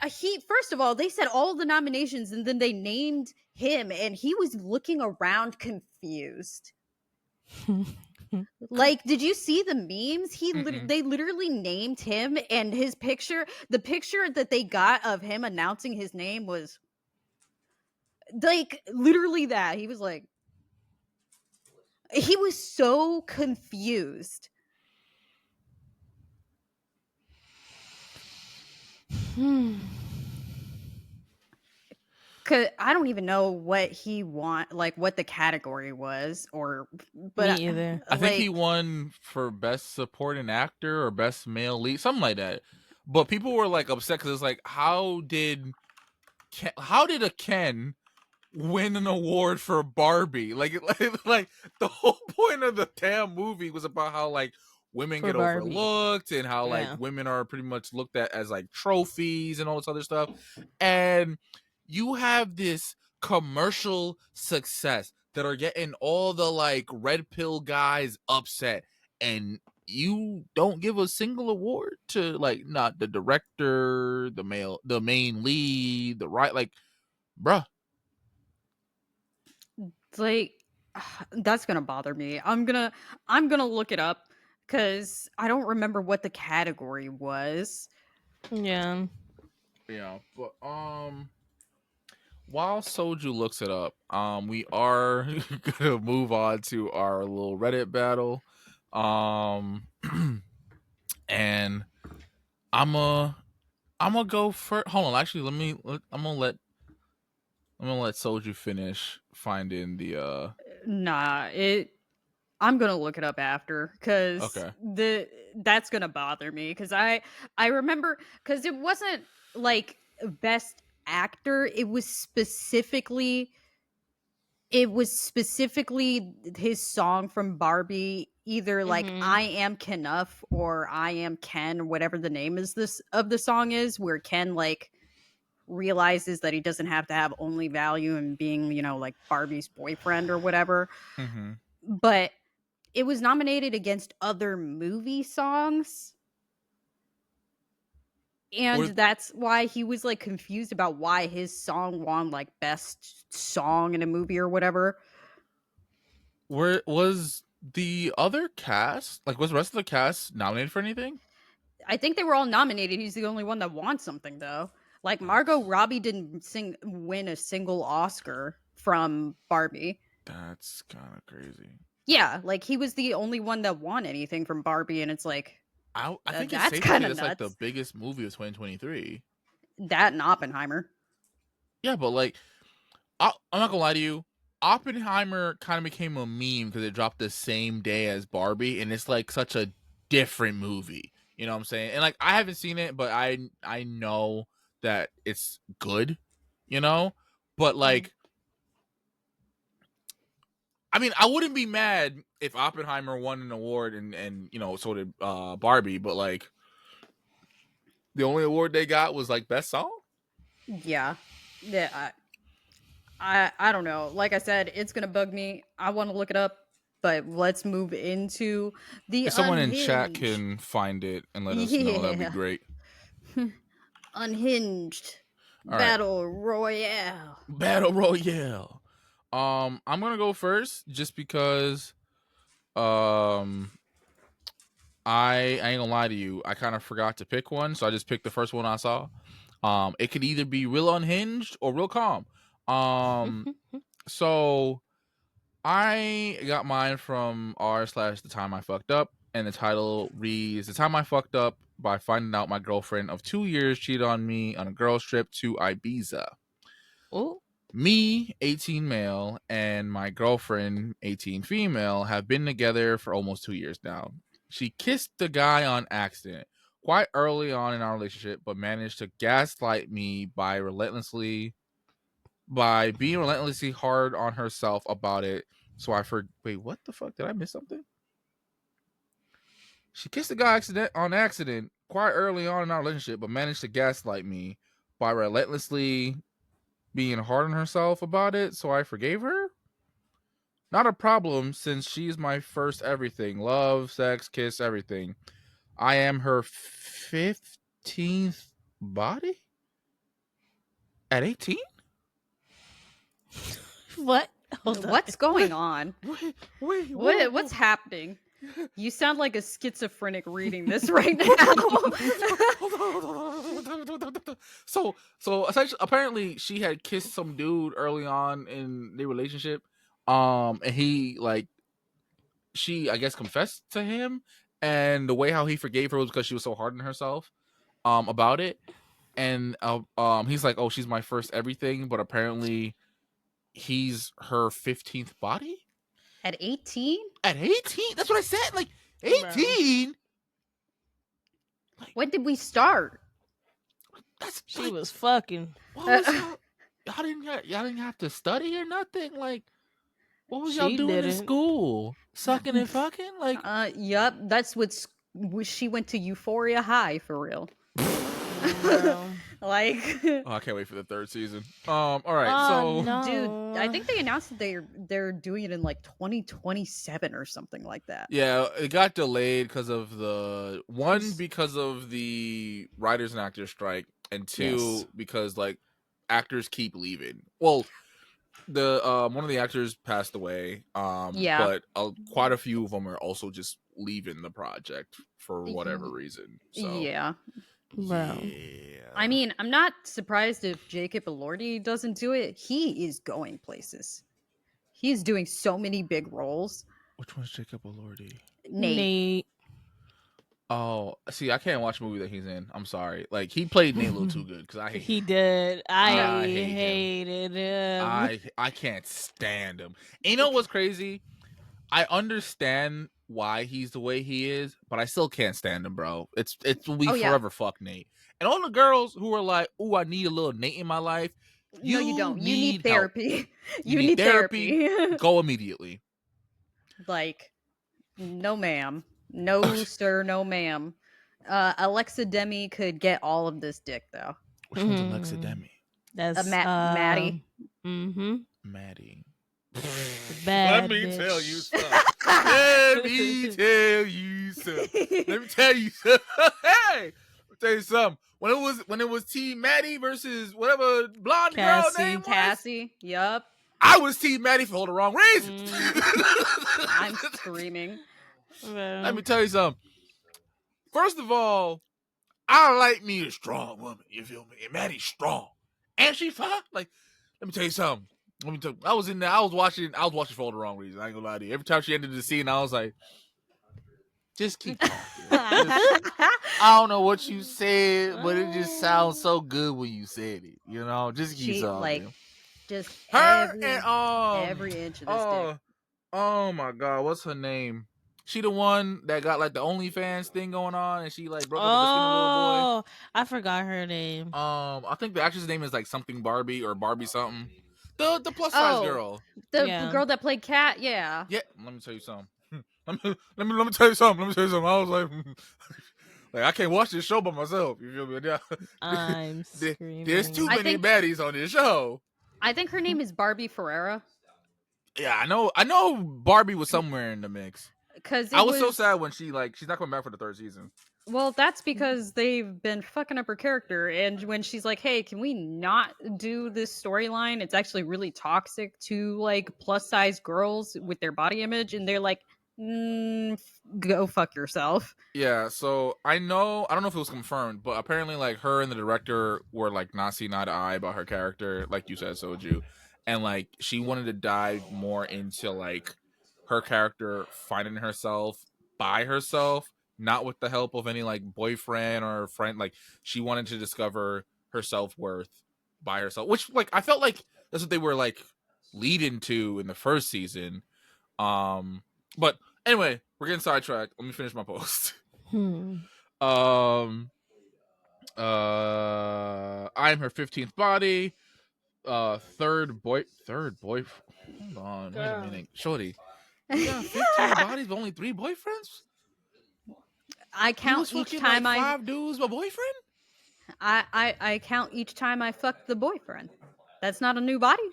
he first of all, they said all the nominations and then they named him and he was looking around confused. Like, did you see the memes? They literally named him and his picture, the picture that they got of him announcing his name was like literally that. He was so confused. Cause I don't even know what he what the category was, but Me either. I think he won for best supporting actor or best male lead, something like that. But people were like upset because it's like, how did a Ken win an award for Barbie? Like the whole point of the damn movie was about how like women get Barbie. overlooked and how like women are pretty much looked at as like trophies and all this other stuff. And you have this commercial success that are getting all the like red pill guys upset, and you don't give a single award to like not the director, the main lead, the right, like, bruh. It's like that's gonna bother me. I'm gonna look it up because I don't remember what the category was. Yeah. Yeah, but while Soju looks it up, we are gonna move on to our little Reddit battle. And I'm gonna go first. Hold on, actually, I'm gonna let Soju finish finding the Nah, I'm gonna look it up after because Okay. that's gonna bother me because I remember because it wasn't like best actor. It was specifically his song from Barbie, either like I Am Kenough or I Am Ken, whatever the name is this of the song is, where Ken like realizes that he doesn't have to have only value in being, like Barbie's boyfriend or whatever. Mm-hmm. But it was nominated against other movie songs. And that's why he was like confused about why his song won like best song in a movie or whatever. Where was the other cast? Like, was the rest of the cast nominated for anything? I think they were all nominated. He's the only one that won something though. Like Margot Robbie didn't win a single Oscar from Barbie. That's kind of crazy. Yeah, like he was the only one that won anything from Barbie, and it's like I think that's kind of nuts. Like the biggest movie of 2023. That and Oppenheimer. Yeah, but like, I'm not gonna lie to you. Oppenheimer kind of became a meme because it dropped the same day as Barbie, and it's like such a different movie. You know what I'm saying? And like, I haven't seen it, but I know that it's good. You know, but like, I mean, I wouldn't be mad if Oppenheimer won an award and so did Barbie, but like, the only award they got was like best song. Yeah. I don't know. Like I said, it's gonna bug me. I want to look it up, but let's move into the If someone in chat can find it and let us know, that'd be great. Unhinged Battle Royale. Battle Royale. I'm gonna go first just because I ain't gonna lie to you, I kind of forgot to pick one, so I just picked the first one I saw. It could either be real unhinged or real calm. So I got mine from r/the time I fucked up, and the title reads "The time I fucked up by finding out my girlfriend of 2 years cheated on me on a girls trip to Ibiza." Oh. Me, 18 male, and my girlfriend, 18 female, have been together for almost 2 years now. She kissed the guy on accident quite early on in our relationship, but managed to gaslight me by being relentlessly hard on herself about it. So wait, what the fuck? Did I miss something? She kissed the guy on accident quite early on in our relationship, but managed to gaslight me by relentlessly being hard on herself about it, so I forgave her. Not a problem, since she's my first everything. Love, sex, kiss, everything. I am her 15th body? At 18? What? Hold on. What's going on? Wait, What's happening? You sound like a schizophrenic reading this right now. So essentially, apparently, she had kissed some dude early on in their relationship, and he she I guess confessed to him, and the way how he forgave her was because she was so hard on herself, about it, and he's like, oh, she's my first everything, but apparently, he's her 15th body. At 18? At 18? That's what I said. Like 18. When did we start? That's She was fucking. What was y'all didn't have to study or nothing. Like, what was y'all She doing in didn't. school? Sucking and fucking? Like, Yup. That's what she went to Euphoria High for real. Bro. Like, oh, I can't wait for the third season. All right, Oh, so no. dude, I think they announced that they're doing it in like 2027 or something like that. yeah, it got delayed because of because of the writers and actors strike, and two Yes. because like actors keep leaving. Well, the one of the actors passed away. Yeah. But quite a few of them are also just leaving the project for whatever reason. So Yeah. Bro. yeah. I mean, I'm not surprised if Jacob Elordi doesn't do it. He is going places. He's doing so many big roles. Which one's Jacob Elordi? Nate. Oh, see, I can't watch a movie that he's in. I'm sorry. Like, he played Nate a little too good because I hate He him. did. I hate him. hated him. I can't stand him. And you know what's crazy? I understand why he's the way he is, but I still can't stand him, bro. We forever fuck Nate. And all the girls who are like, "Ooh, I need a little Nate in my life." No, you don't. You need therapy. Help. You need therapy. Go immediately. Like, no, ma'am. No, sir. No, ma'am. Alexa Demi could get all of this dick, though. Which one's Alexa Demi? That's Maddie. Mm-hmm. Maddie. Bad Let me bitch. tell you something. Let me tell you something. Let me tell you something. Hey, I'll tell you something. When it was Team Maddie versus whatever blonde girl name was, Cassie. Yup. I was Team Maddie for all the wrong reasons. I'm screaming. Let me tell you something. First of all, I like me a strong woman. You feel me? And Maddie's strong, and she fine. Like, let me tell you something. I was in there. I was watching for all the wrong reasons. I ain't gonna lie to you. Every time she ended the scene, I was like, just keep talking. I don't know what you said, but it just sounds so good when you said it. You know, just keep talking. Like, just her every inch of this dick. Oh my god, what's her name? She the one that got like the OnlyFans thing going on, and she like broke up with the skinny little boy. I forgot her name. I think the actress name is like something Barbie or Barbie something. The plus size girl. The girl that played Cat, yeah. Yeah, let me tell you something. let me tell you something. I was like I can't watch this show by myself. You feel me? I'm screaming. There's too many baddies on this show. I think her name is Barbie Ferreira. Yeah, I know Barbie was somewhere in the mix. Because I was so sad when she's not coming back for the third season. Well, that's because they've been fucking up her character, and when she's like, "Hey, can we not do this storyline? It's actually really toxic to like plus size girls with their body image," and they're like, "Go fuck yourself." Yeah, so I don't know if it was confirmed, but apparently like her and the director were like not seeing eye to eye about her character, like you said, Soju, and like she wanted to dive more into like her character finding herself by herself, not with the help of any like boyfriend or friend. Like she wanted to discover her self-worth by herself, which like I felt like that's what they were like leading to in the first season. But anyway, we're getting sidetracked. Let me finish my post. I'm her 15th body. Third boy. Hold on, wait a minute, shorty. You got 15 bodies, but only 3 boyfriends. I count each time like 5 dudes, my boyfriend. I count each time I fucked the boyfriend. That's not a new body.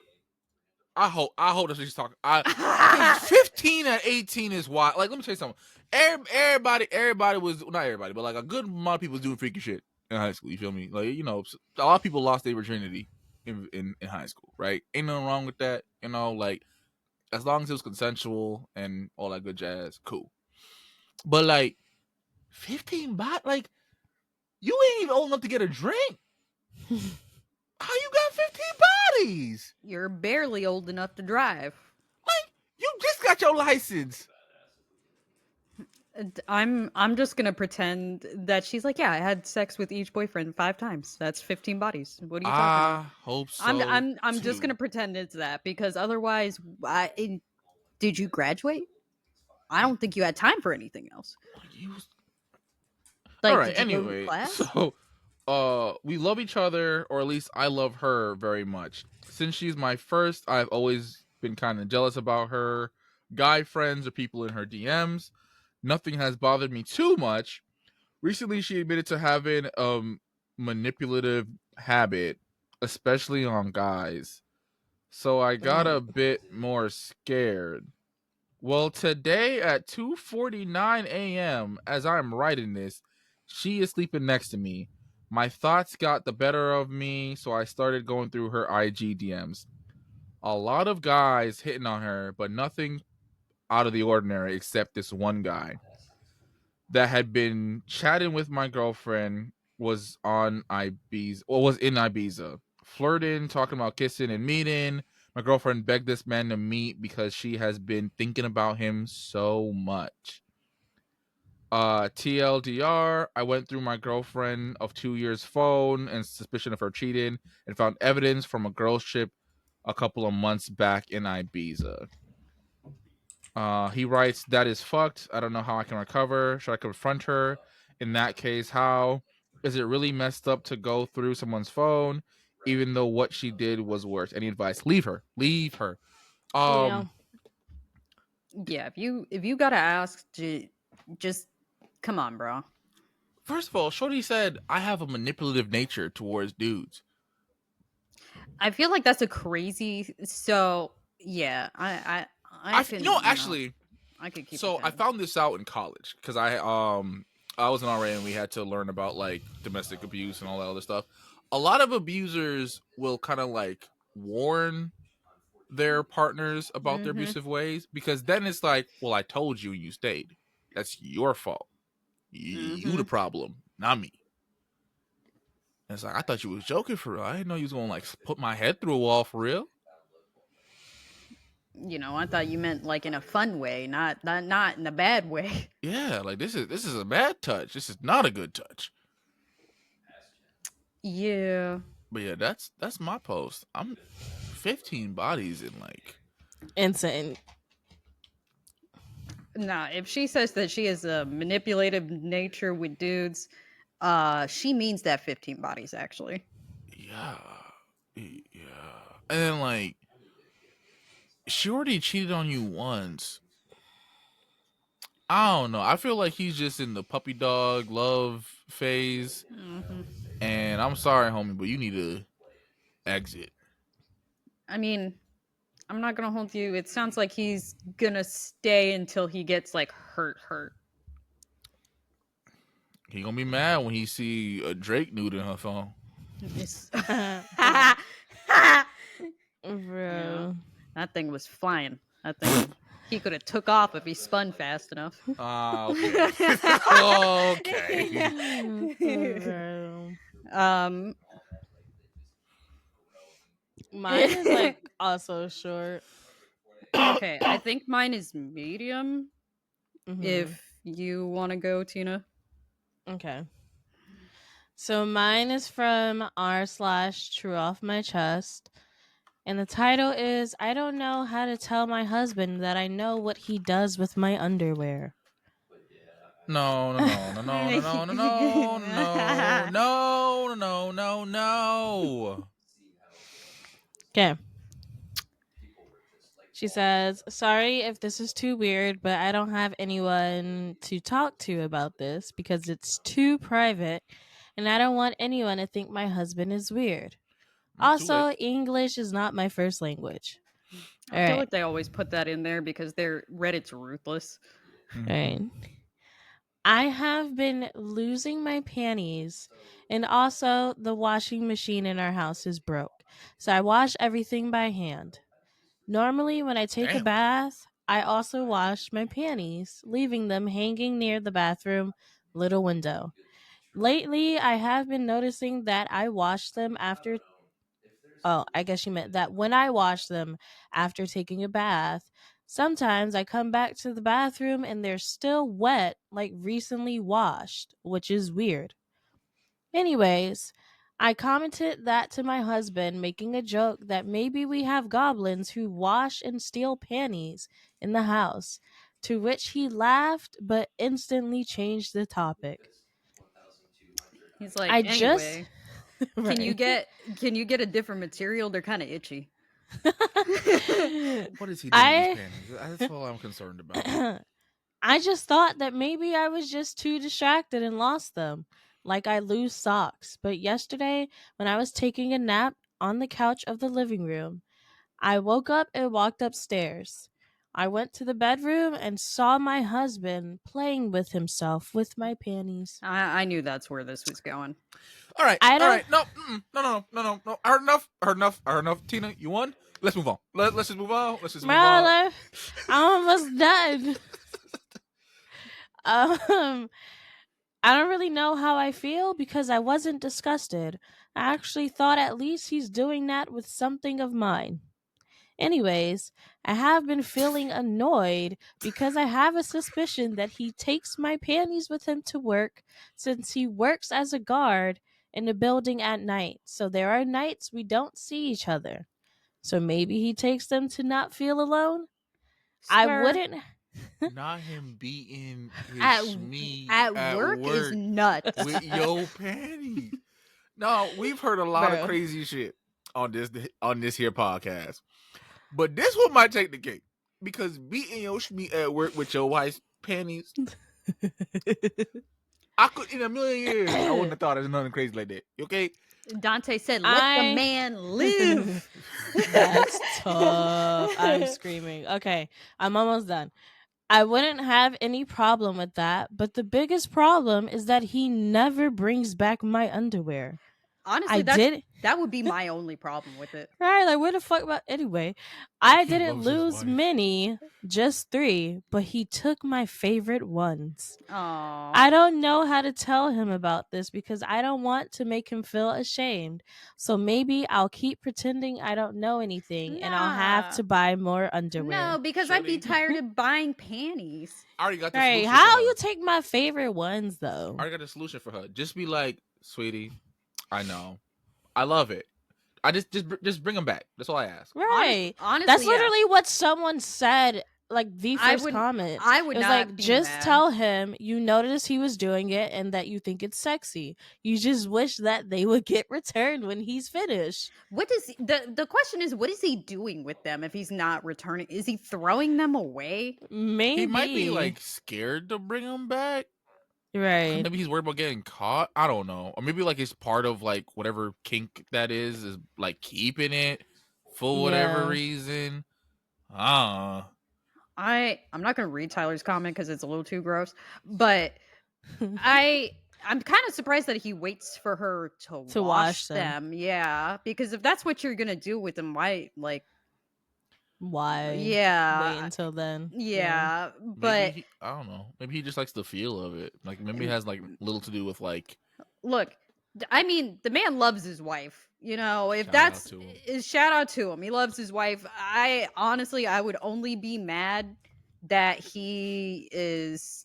I hope that's what she's talking. Because 15 at 18 is wild. Like, let me tell you something. Everybody was, not everybody, but like a good amount of people was doing freaky shit in high school. You feel me? Like, you know, a lot of people lost their virginity in high school, right? Ain't nothing wrong with that. You know, like, as long as it was consensual and all that good jazz, cool. But like, 15 like, you ain't even old enough to get a drink. How you got 15 bodies? You're barely old enough to drive. Like, you just got your license. I'm just gonna pretend that she's like, yeah, I had sex with each boyfriend 5 times. That's 15 bodies. What are you talking about? I hope so. I'm just gonna pretend it's that, because otherwise, did you graduate? I don't think you had time for anything else. Like, all right. did you go to Anyway, class? so we love each other, or at least I love her very much. Since she's my first, I've always been kind of jealous about her guy friends or people in her DMs. Nothing has bothered me too much. Recently, she admitted to having a manipulative habit, especially on guys. So I got a bit more scared. Well, today at 2:49 a.m., as I'm writing this, she is sleeping next to me. My thoughts got the better of me, so I started going through her IG DMs. A lot of guys hitting on her, but nothing out of the ordinary except this one guy that had been chatting with my girlfriend, was on Ibiza, or was in Ibiza, flirting, talking about kissing and meeting. My girlfriend begged this man to meet because she has been thinking about him so much. TLDR, I went through my girlfriend of 2 years' phone and suspicion of her cheating and found evidence from a girls' trip a couple of months back in Ibiza. He writes, that is fucked. I don't know how I can recover. Should I confront her? In that case, how? Is it really messed up to go through someone's phone, even though what she did was worse? Any advice? Leave her. Leave her. Yeah. Yeah, if you gotta ask, just come on, bro. First of all, Shorty said, I have a manipulative nature towards dudes. I feel like that's a crazy. So yeah, I can. Actually, I could keep. so I found this out in college because I was an RA and we had to learn about like domestic abuse and all that other stuff. A lot of abusers will kind of like warn their partners about their abusive ways, because then it's like, well, I told you and you stayed. That's your fault. You the problem, not me. And it's like, I thought you was joking for real. I didn't know you was gonna like put my head through a wall for real. I thought you meant like in a fun way, not in a bad way. Yeah, like this is a bad touch. This is not a good touch. Yeah. But yeah, that's my post. I'm 15 bodies in like insane. Nah, if she says that she has a manipulative nature with dudes, she means that 15 bodies actually. Yeah. And then like, she already cheated on you once. I don't know. I feel like he's just in the puppy dog love phase. And I'm sorry, homie, but you need to exit. I mean, I'm not gonna hold you. It sounds like he's gonna stay until he gets like hurt. He gonna be mad when he see a Drake nude in her phone. Bro. That thing was flying. That thing. He could have took off if he spun fast enough. Okay. Okay. Mine is like also short. Okay, I think mine is medium. If you want to go, Tina. Okay. So mine is from r/true off my chest. And the title is, I don't know how to tell my husband that I know what he does with my underwear. No. Okay. She says, sorry if this is too weird, but I don't have anyone to talk to about this because it's too private and I don't want anyone to think my husband is weird. Too late. Also, English is not my first language. All I feel right. like they always put that in there because Reddit's ruthless. Right. I have been losing my panties, and also the washing machine in our house is broke. So I wash everything by hand. Normally, when I take a Damn. bath, I also wash my panties, leaving them hanging near the bathroom little window. Lately, I have been noticing that I wash them after. Oh, I guess she meant that when I wash them after taking a bath, sometimes I come back to the bathroom and they're still wet, like recently washed, which is weird. Anyways, I commented that to my husband, making a joke that maybe we have goblins who wash and steal panties in the house, to which he laughed but instantly changed the topic. He's like, I just. anyway, can you Right. get a different material? They're kind of itchy. What is he doing with these I panties? That's all I'm concerned about. I just thought that maybe I was just too distracted and lost them, like I lose socks. But yesterday, when I was taking a nap on the couch of the living room, I woke up and walked upstairs. I went to the bedroom and saw my husband playing with himself with my panties. I knew that's where this was going. All right, I all don't. right. No, no. I heard enough. I heard enough. Tina, you won. Let's move on. Let's just move on. Let's just move on. Brother, I'm almost done. Um, I don't really know how I feel because I wasn't disgusted. I actually thought at least he's doing that with something of mine. Anyways, I have been feeling annoyed because I have a suspicion that he takes my panties with him to work since he works as a guard in the building at night. So there are nights we don't see each other. So maybe he takes them to not feel alone? I Sir, wouldn't. Not him beating his at Shmee at work is nuts. with your panties. No, we've heard a lot of Bro. crazy shit on this here podcast, but this one might take the cake because beating your Shmee at work with your wife's panties, I could in a million years I wouldn't have thought there's nothing crazy like that. Okay, Dante said, "Let the man live." That's tough. I'm screaming. Okay, I'm almost done. I wouldn't have any problem with that, but the biggest problem is that he never brings back my underwear. Honestly, that would be my only problem with it. Right, like where the fuck about anyway? I He didn't loves his lose wife. many, just 3, but he took my favorite ones. Aww. I don't know how to tell him about this because I don't want to make him feel ashamed. So maybe I'll keep pretending I don't know anything and I'll have Nah. to buy more underwear. No, because I'd be Shirley. tired of buying panties. I already got the Right, solution. how for you her. take my favorite ones though? I already got the solution for her. Just be like, sweetie, I know, I love it. I just bring them back. That's all I ask. Right. Honestly, That's yeah. literally what someone said, like the first comment. I would It was not like, be just mad. tell him you noticed he was doing it and that you think it's sexy. You just wish that they would get returned when he's finished. What does the question is? What is he doing with them if he's not returning? Is he throwing them away? Maybe He might be like scared to bring them back. right. Maybe he's worried about getting caught. I don't know. Or maybe like it's part of like whatever kink that is like keeping it for whatever Yeah. reason. I'm not gonna read Tyler's comment because it's a little too gross, but I'm kind of surprised that he waits for her to To wash wash them. them. Yeah, because if that's what you're gonna do with them, why Why? Yeah. Wait until then. yeah, Maybe but I don't know. Maybe he just likes the feel of it. Like maybe it has like little to do with like. look, I mean, the man loves his wife. You know, if Shout that's out to him. is shout out to him. He loves his wife. I would only be mad that he is,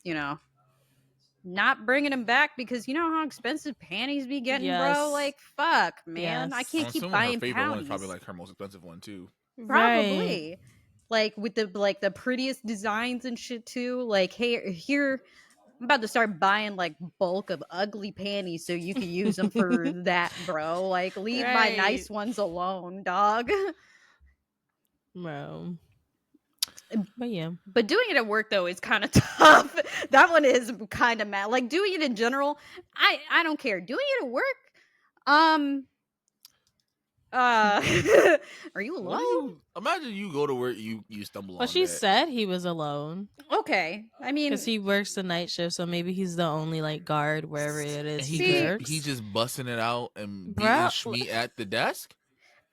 not bringing him back because you know how expensive panties be getting, bro. Yes. Like, fuck, man. I Yes. can't I'm keep assuming buying her favorite one is panties. probably like her most expensive one too. Probably. Right. Like with the prettiest designs and shit too. Like, hey, here I'm about to start buying like bulk of ugly panties so you can use them for that, bro. Like, leave my nice Right. ones alone, dog. Bro. But yeah. But doing it at work though is kind of tough. That one is kind of mad. Like doing it in general, I don't care. Doing it at work, are you What do alone? you imagine? You go to work, you stumble Well, on she that. said he was alone Okay, I mean, because he works the night shift, so maybe he's the only like guard wherever it And is he he See- works. he's just busting it out and beating Bruh. Schmeat at the desk.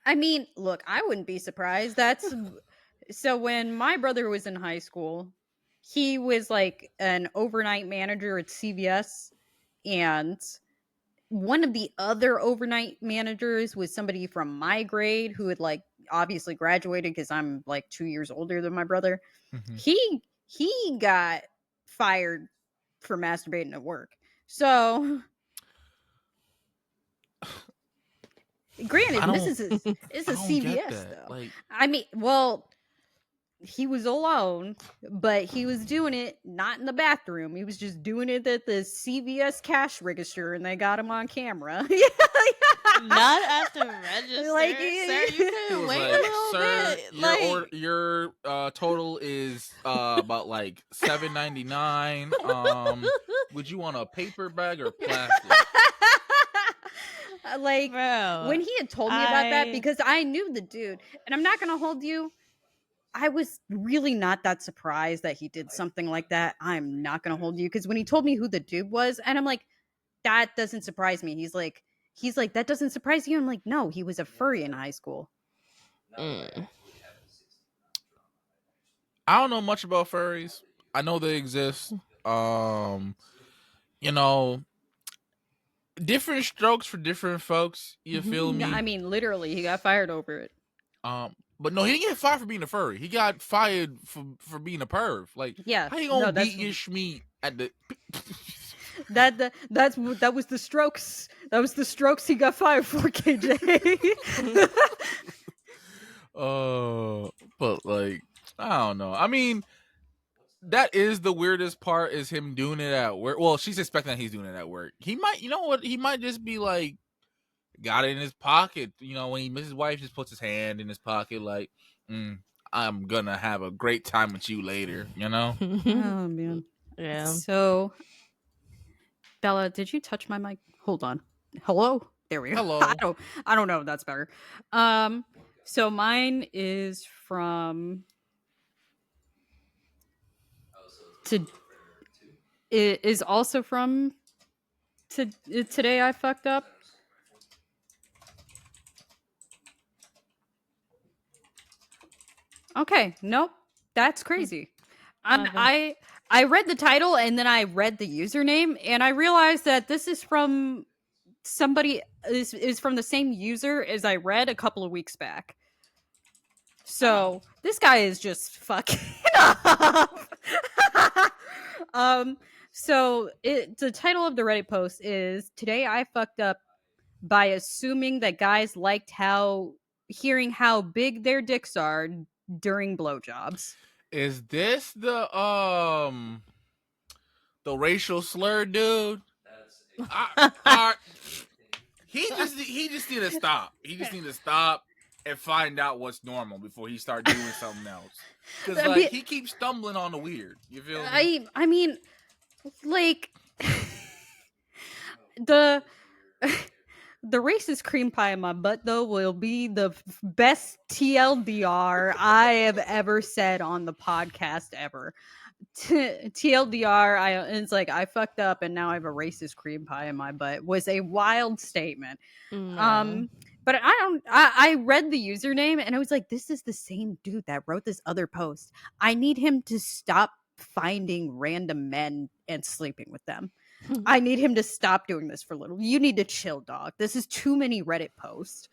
I mean, look, I wouldn't be surprised. That's so when my brother was in high school, he was like an overnight manager at CVS, and one of the other overnight managers was somebody from my grade who had like obviously graduated because I'm like 2 years older than my brother. Mm-hmm. He got fired for masturbating at work. So granted, this is a CVS though. Like, I mean, well, he was alone, but he was doing it not in the bathroom. He was just doing it at the CVS cash register, and they got him on camera. Not at the register. Like, Sir, you he could was wait like, a little "Sir, bit. your total is about like $7.99. Would you want a paper bag or plastic?" Like, Bro, when he had told me about that, because I knew the dude, and I'm not gonna hold you, I was really not that surprised that he did something like that. I'm not gonna hold you, because when he told me who the dude was, and I'm like, that doesn't surprise me. He's like, that doesn't surprise you. I'm like, no, he was a furry in high school. Mm. I don't know much about furries. I know they exist. You know, different strokes for different folks. You feel me? I mean, literally, he got fired over it. But no, he didn't get fired for being a furry. He got fired for being a perv. Like, Yeah, how you gonna beat your Schmeat at the? that was the strokes. That was the strokes he got fired for, KJ. But like, I don't know. I mean, that is the weirdest part, is him doing it at work. Well, she's expecting that he's doing it at work. He might, you know what? He might just be like, got it in his pocket. You know, when he misses his wife, just puts his hand in his pocket, like, I'm gonna have a great time with you later. You know? Oh man. Yeah. So, Bella, did you touch my mic? Hold on. Hello. There we go. Hello. I don't know if that's better. So mine is from. It is also from. Today I fucked up. Okay, nope, that's crazy. I read the title and then I read the username and I realized that this is from somebody is from the same user as I read a couple of weeks back. So this guy is just fucking up. So the title of the Reddit post is "Today I fucked up by assuming that guys liked hearing how big their dicks are during blowjobs." Is this the racial slur dude? He just need to stop. He just need to stop and find out what's normal before he start doing something else. Because like he keeps stumbling on the weird. You feel me? I mean, like the racist cream pie in my butt though will be the best TLDR I have ever said on the podcast ever. TLDR, it's like I fucked up and now I have a racist cream pie in my butt was a wild statement. No. But I read the username and I was like, this is the same dude that wrote this other post. I need him to stop finding random men and sleeping with them. I need him to stop doing this for a little. You need to chill, dog. This is too many Reddit posts.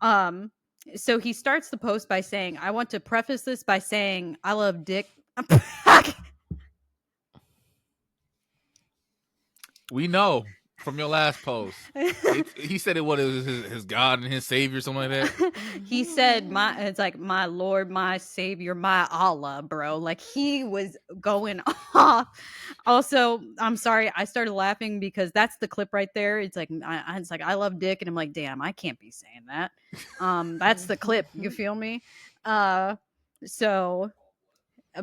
So he starts the post by saying, I want to preface this by saying I love dick. We know from your last post. He said it was his God and his Savior, something like that. He said, it's like my Lord, my Savior, my Allah, bro. Like he was going off. Also, I'm sorry, I started laughing because that's the clip right there. It's like I love dick, and I'm like, damn, I can't be saying that. That's the clip. You feel me? So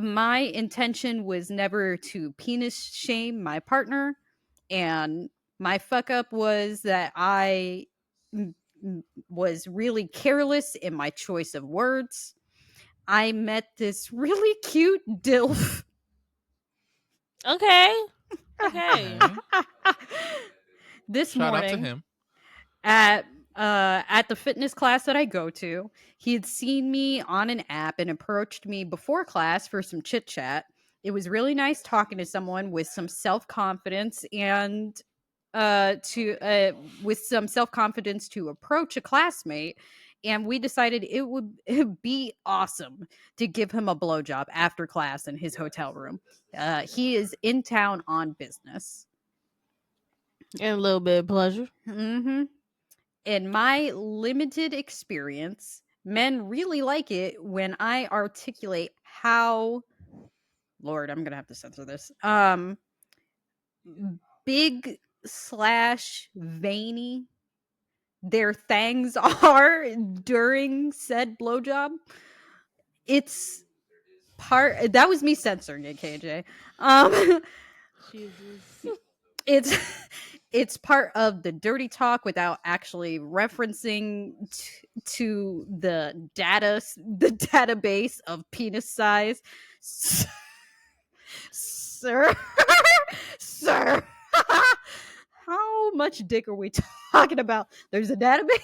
my intention was never to penis shame my partner, and my fuck up was that I was really careless in my choice of words. I met this really cute DILF. Okay. Okay. This Shout out to morning him. at the fitness class that I go to. He had seen me on an app and approached me before class for some chit chat. It was really nice talking to someone with some self-confidence and to with some self-confidence to approach a classmate, and we decided it would be awesome to give him a blowjob after class in his hotel room. He is in town on business. And a little bit of pleasure. Mm-hmm. In my limited experience, men really like it when I articulate how, Lord, I'm gonna have to censor this. Big slash veiny their thangs are during said blowjob. It's part that was me censoring it, KJ. Jesus. It's part of the dirty talk without actually referencing to the database of penis size. Sir, sir, how much dick are we talking about? There's a database.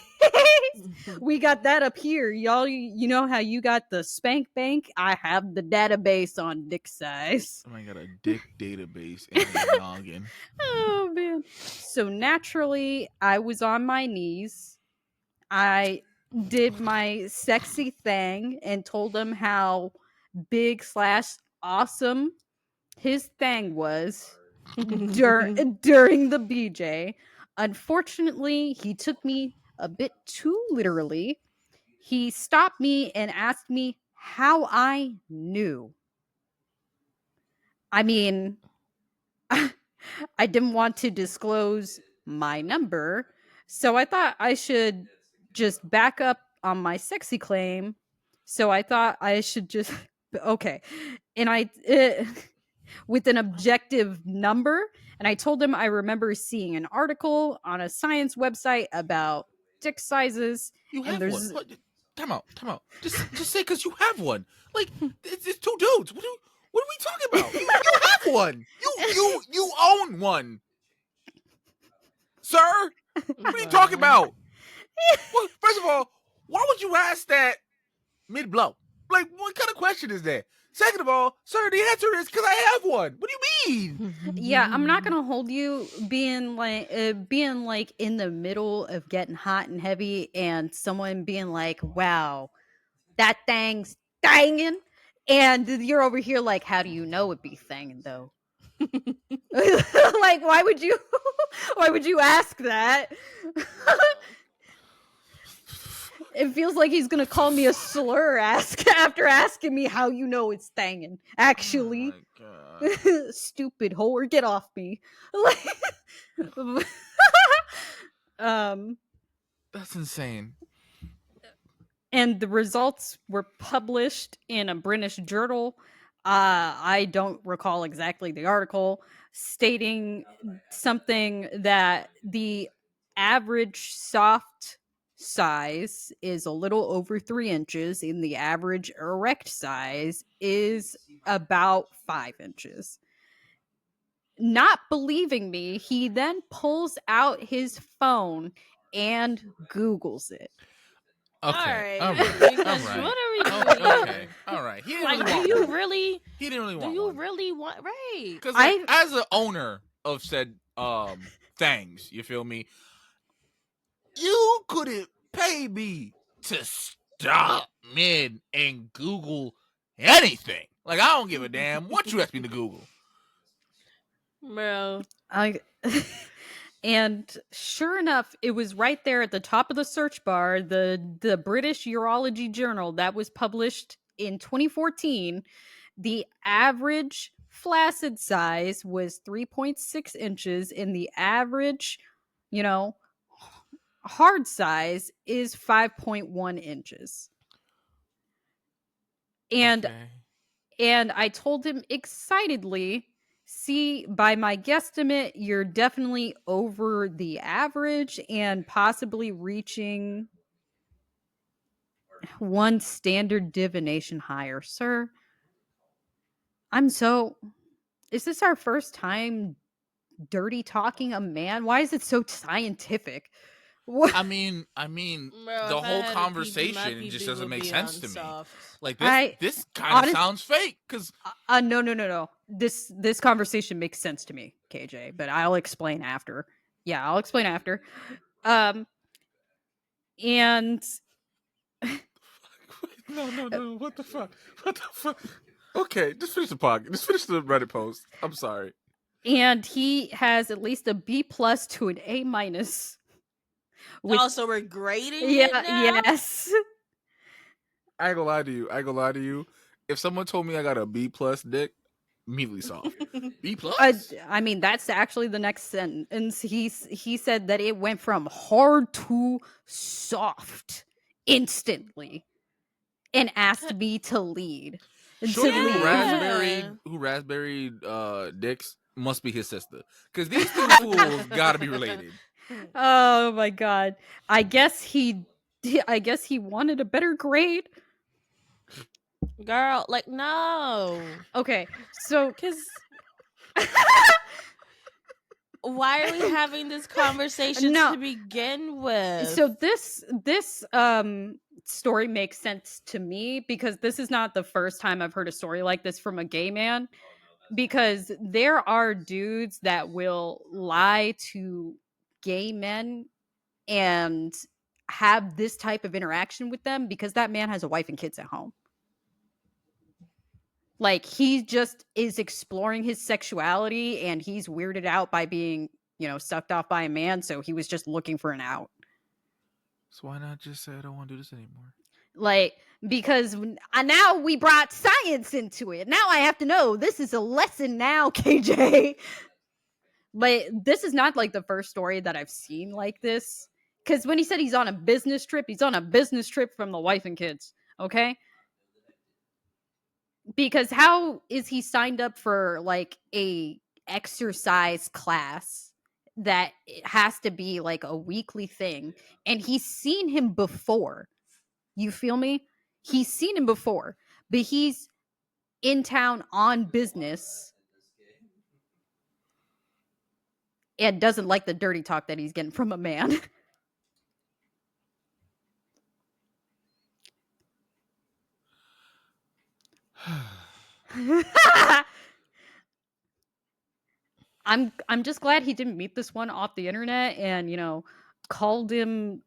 We got that up here, y'all. You know how you got the spank bank? I have the database on dick size. I got a dick database in his noggin. Oh man. So naturally, I was on my knees. I did my sexy thing and told him how big slash awesome his thing was during the BJ. Unfortunately, he took me a bit too literally. He stopped me and asked me how I knew. I mean, I didn't want to disclose my number, so I thought I should just back up on my sexy claim. So I thought I should just okay. And I with an objective number, and I told him I remember seeing an article on a science website about dick sizes. You and have there's one. What? Time out. Just say because you have one. Like it's two dudes. What are we talking about? You have one. You own one, sir. What are you talking about? Well, first of all, why would you ask that mid blow? Like, what kind of question is that? Second of all, sir, the answer is because I have one. What do you mean? Yeah, I'm not gonna hold you being like in the middle of getting hot and heavy, and someone being like, "Wow, that thing's thangin'," and you're over here like, "How do you know it be thangin' though?" Like, why would you ask that? It feels like he's gonna call me a slur after asking me how you know it's thangin'. Actually, Oh stupid whore, get off me. That's insane. And the results were published in a British journal. I don't recall exactly the article, stating something that the average soft size is a little over 3 inches, and the average erect size is about 5 inches. Not believing me, he then pulls out his phone and Googles it. Okay. All All right. right. Because All right. what are we doing? Okay. All right. He didn't Like, really want do you one. really? He didn't really Do want you one. really want? Right. Because like, as an owner of said things, you feel me? You couldn't pay me to stop mid and Google anything. Like, I don't give a damn what you ask me to Google. Bro. And sure enough, it was right there at the top of the search bar, the British Urology Journal that was published in 2014. The average flaccid size was 3.6 inches, and the average, hard size is 5.1 inches. And Okay. And I told him excitedly, see, by my guesstimate, you're definitely over the average and possibly reaching one standard divination higher, sir. Is this our first time dirty talking a man? Why is it so scientific? What? I mean, Bro, the if I whole had a PP, my conversation just PP doesn't would make be sense on to me. soft. Like I this kind of honest- sounds fake. Because no. This conversation makes sense to me, KJ, but I'll explain after. Yeah, I'll explain after. And no. What the fuck? Okay, just finish the podcast. Just finish the Reddit post. I'm sorry. And he has at least a B plus to an A minus. Also, we're grading it Yeah, now? yes. I ain't gonna lie to you. If someone told me I got a B plus dick, immediately soft. B plus? I mean, that's actually the next sentence. He said that it went from hard to soft instantly, and asked me to lead. Shorty To lead. who raspberried dicks must be his sister. Because these two fools gotta be related. Oh my god! I guess he wanted a better grade. Girl, like, no. Okay, so Because why are we having this conversation No. to begin with? so this story makes sense to me because this is not the first time I've heard a story like this from a gay man, because there are dudes that will lie to gay men and have this type of interaction with them because that man has a wife and kids at home. Like, he just is exploring his sexuality and he's weirded out by being, sucked off by a man, so he was just looking for an out. So why not just say I don't want to do this anymore? Like, because now we brought science into it. Now I have to know. This is a lesson now, KJ. But this is not like the first story that I've seen like this. Because when he said he's on a business trip, he's on a business trip from the wife and kids. Okay? Because how is he signed up for like a exercise class that it has to be like a weekly thing, and he's seen him before? You feel me? He's seen him before, but he's in town on business and doesn't like the dirty talk that he's getting from a man. I'm just glad he didn't meet this one off the internet and called him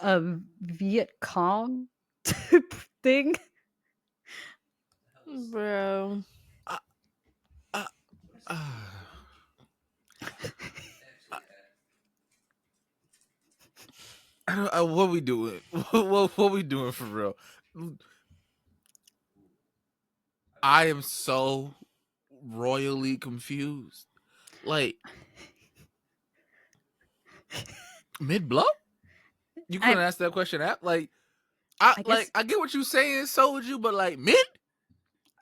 a Viet Cong type thing. Bro. What we doing? What we doing for real? I am so royally confused. Like, mid blow? You couldn't ask that question at I get what you're saying, Soju, but like mid?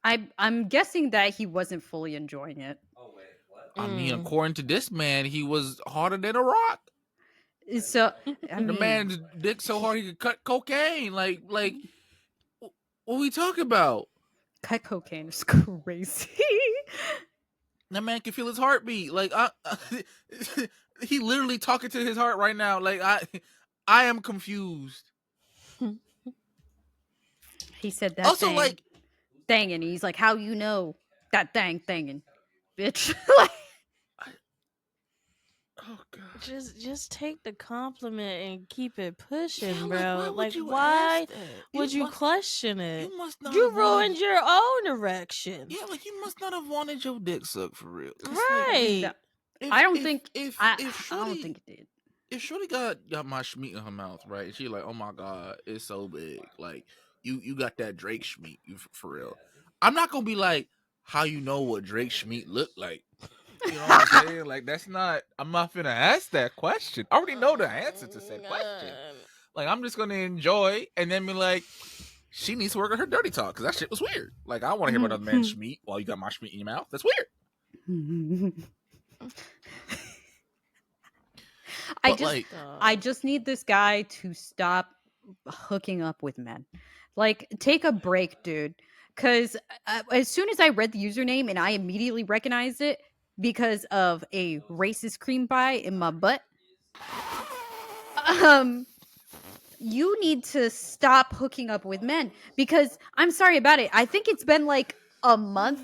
I'm guessing that he wasn't fully enjoying it. Oh wait, what? I mean, according to this man, he was harder than a rock. So The man's dick so hard he could cut cocaine. Like, what we talking about? Cut cocaine is crazy. That man can feel his heartbeat. Like, he literally talking to his heart right now. Like, I am confused. He said that. Also, thing, like, thangin'. He's like, how you know that thangin', bitch? oh god. Just take the compliment and keep it pushing, Yeah, bro. like, Why would you question it? You must not. You have wanted- ruined your own erection. Yeah, like you must not have wanted your dick sucked for real. It's Right. No, If, I don't if- think. if I Shorty, don't think it did. if Shorty got my schmeat in her mouth, right? And she like, oh my god, it's so big. Like you got that Drake schmeat for real. I'm not gonna be like, how you know what Drake schmeat look like? You know what I'm saying? Like I'm not finna ask that question. I already know the answer to said question. Like I'm just gonna enjoy and then be like, she needs to work on her dirty talk because that shit was weird. Like, I don't want to hear about another man's schmeat while you got my schmeat in your mouth. That's weird. I just need this guy to stop hooking up with men. Like, take a break, dude. Because as soon as I read the username and I immediately recognized it because of a racist cream pie in my butt, you need to stop hooking up with men. Because I'm sorry about it. I think it's been like a month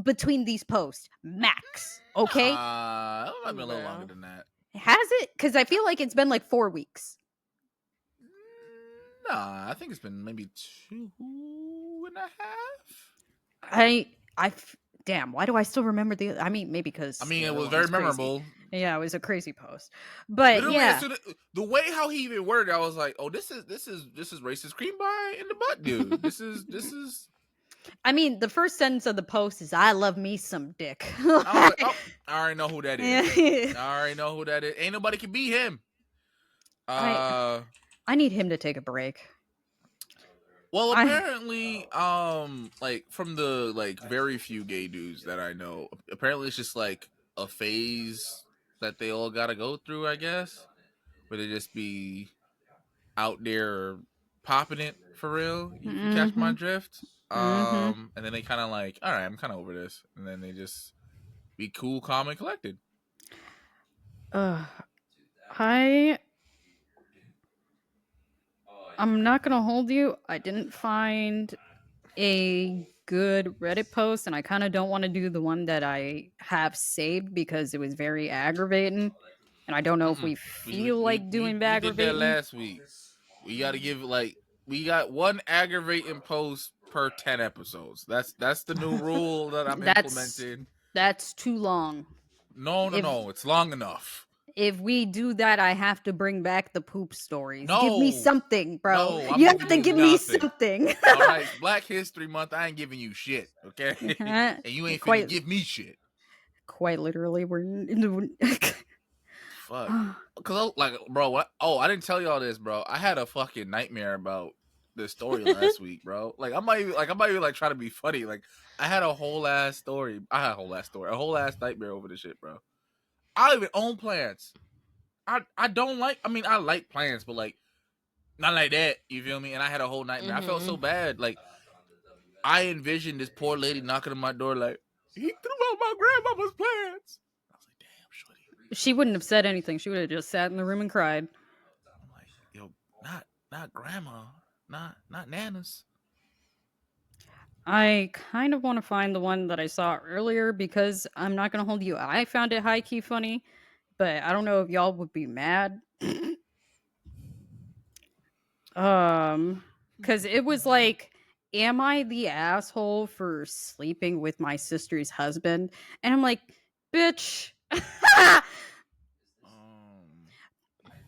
between these posts, max. Okay, it might be a little longer than that. Has it? Because I feel like it's been like 4 weeks. Nah, I think it's been maybe 2.5. Damn, why do I still remember the? I mean, maybe because it was very memorable. Yeah, it was a crazy post. But literally, yeah, the way how he even worded it, I was like, oh, this is racist cream pie in the butt, dude. This is. I mean, the first sentence of the post is "I love me some dick." I was like, oh, I already know who that is. I already know who that is. Ain't nobody can beat him. I need him to take a break. Well, apparently, like from the like very few gay dudes that I know, apparently it's just like a phase that they all gotta go through, I guess, where they just be out there popping it for real. If you catch my drift. And then they kind of like, all right, I'm kind of over this, and then they just be cool, calm, and collected. I'm not gonna hold you. I didn't find a good Reddit post, and I kind of don't want to do the one that I have saved because it was very aggravating, and I don't know if we feel like doing aggravating. We did that last week. We got to give we got one aggravating post per 10 episodes. That's the new rule that I'm implementing. That's too long. No, it's long enough. If we do that, I have to bring back the poop stories. No, give me something, bro. No, you have to give me something. All right, Black History Month, I ain't giving you shit, okay? And you ain't finna give me shit. Quite literally, we're... Fuck. Cause like, bro, what? Oh, I didn't tell y'all this, bro. I had a fucking nightmare about this story last week, bro. Like, I might even try to be funny. Like, I had a whole ass story. A whole ass nightmare over this shit, bro. I don't even own plants. I don't like. I mean, I like plants, but like, not like that. You feel me? And I had a whole nightmare. I felt so bad. Like, I envisioned this poor lady knocking on my door, like, he threw out my grandmama's plants. I was like, damn, shorty. She wouldn't have said anything. She would have just sat in the room and cried. I'm like, yo, not grandma, not Nana's. I kind of want to find the one that I saw earlier because I'm not going to hold you. I found it high-key funny, but I don't know if y'all would be mad. Because it was like, am I the asshole for sleeping with my sister's husband? And I'm like, bitch.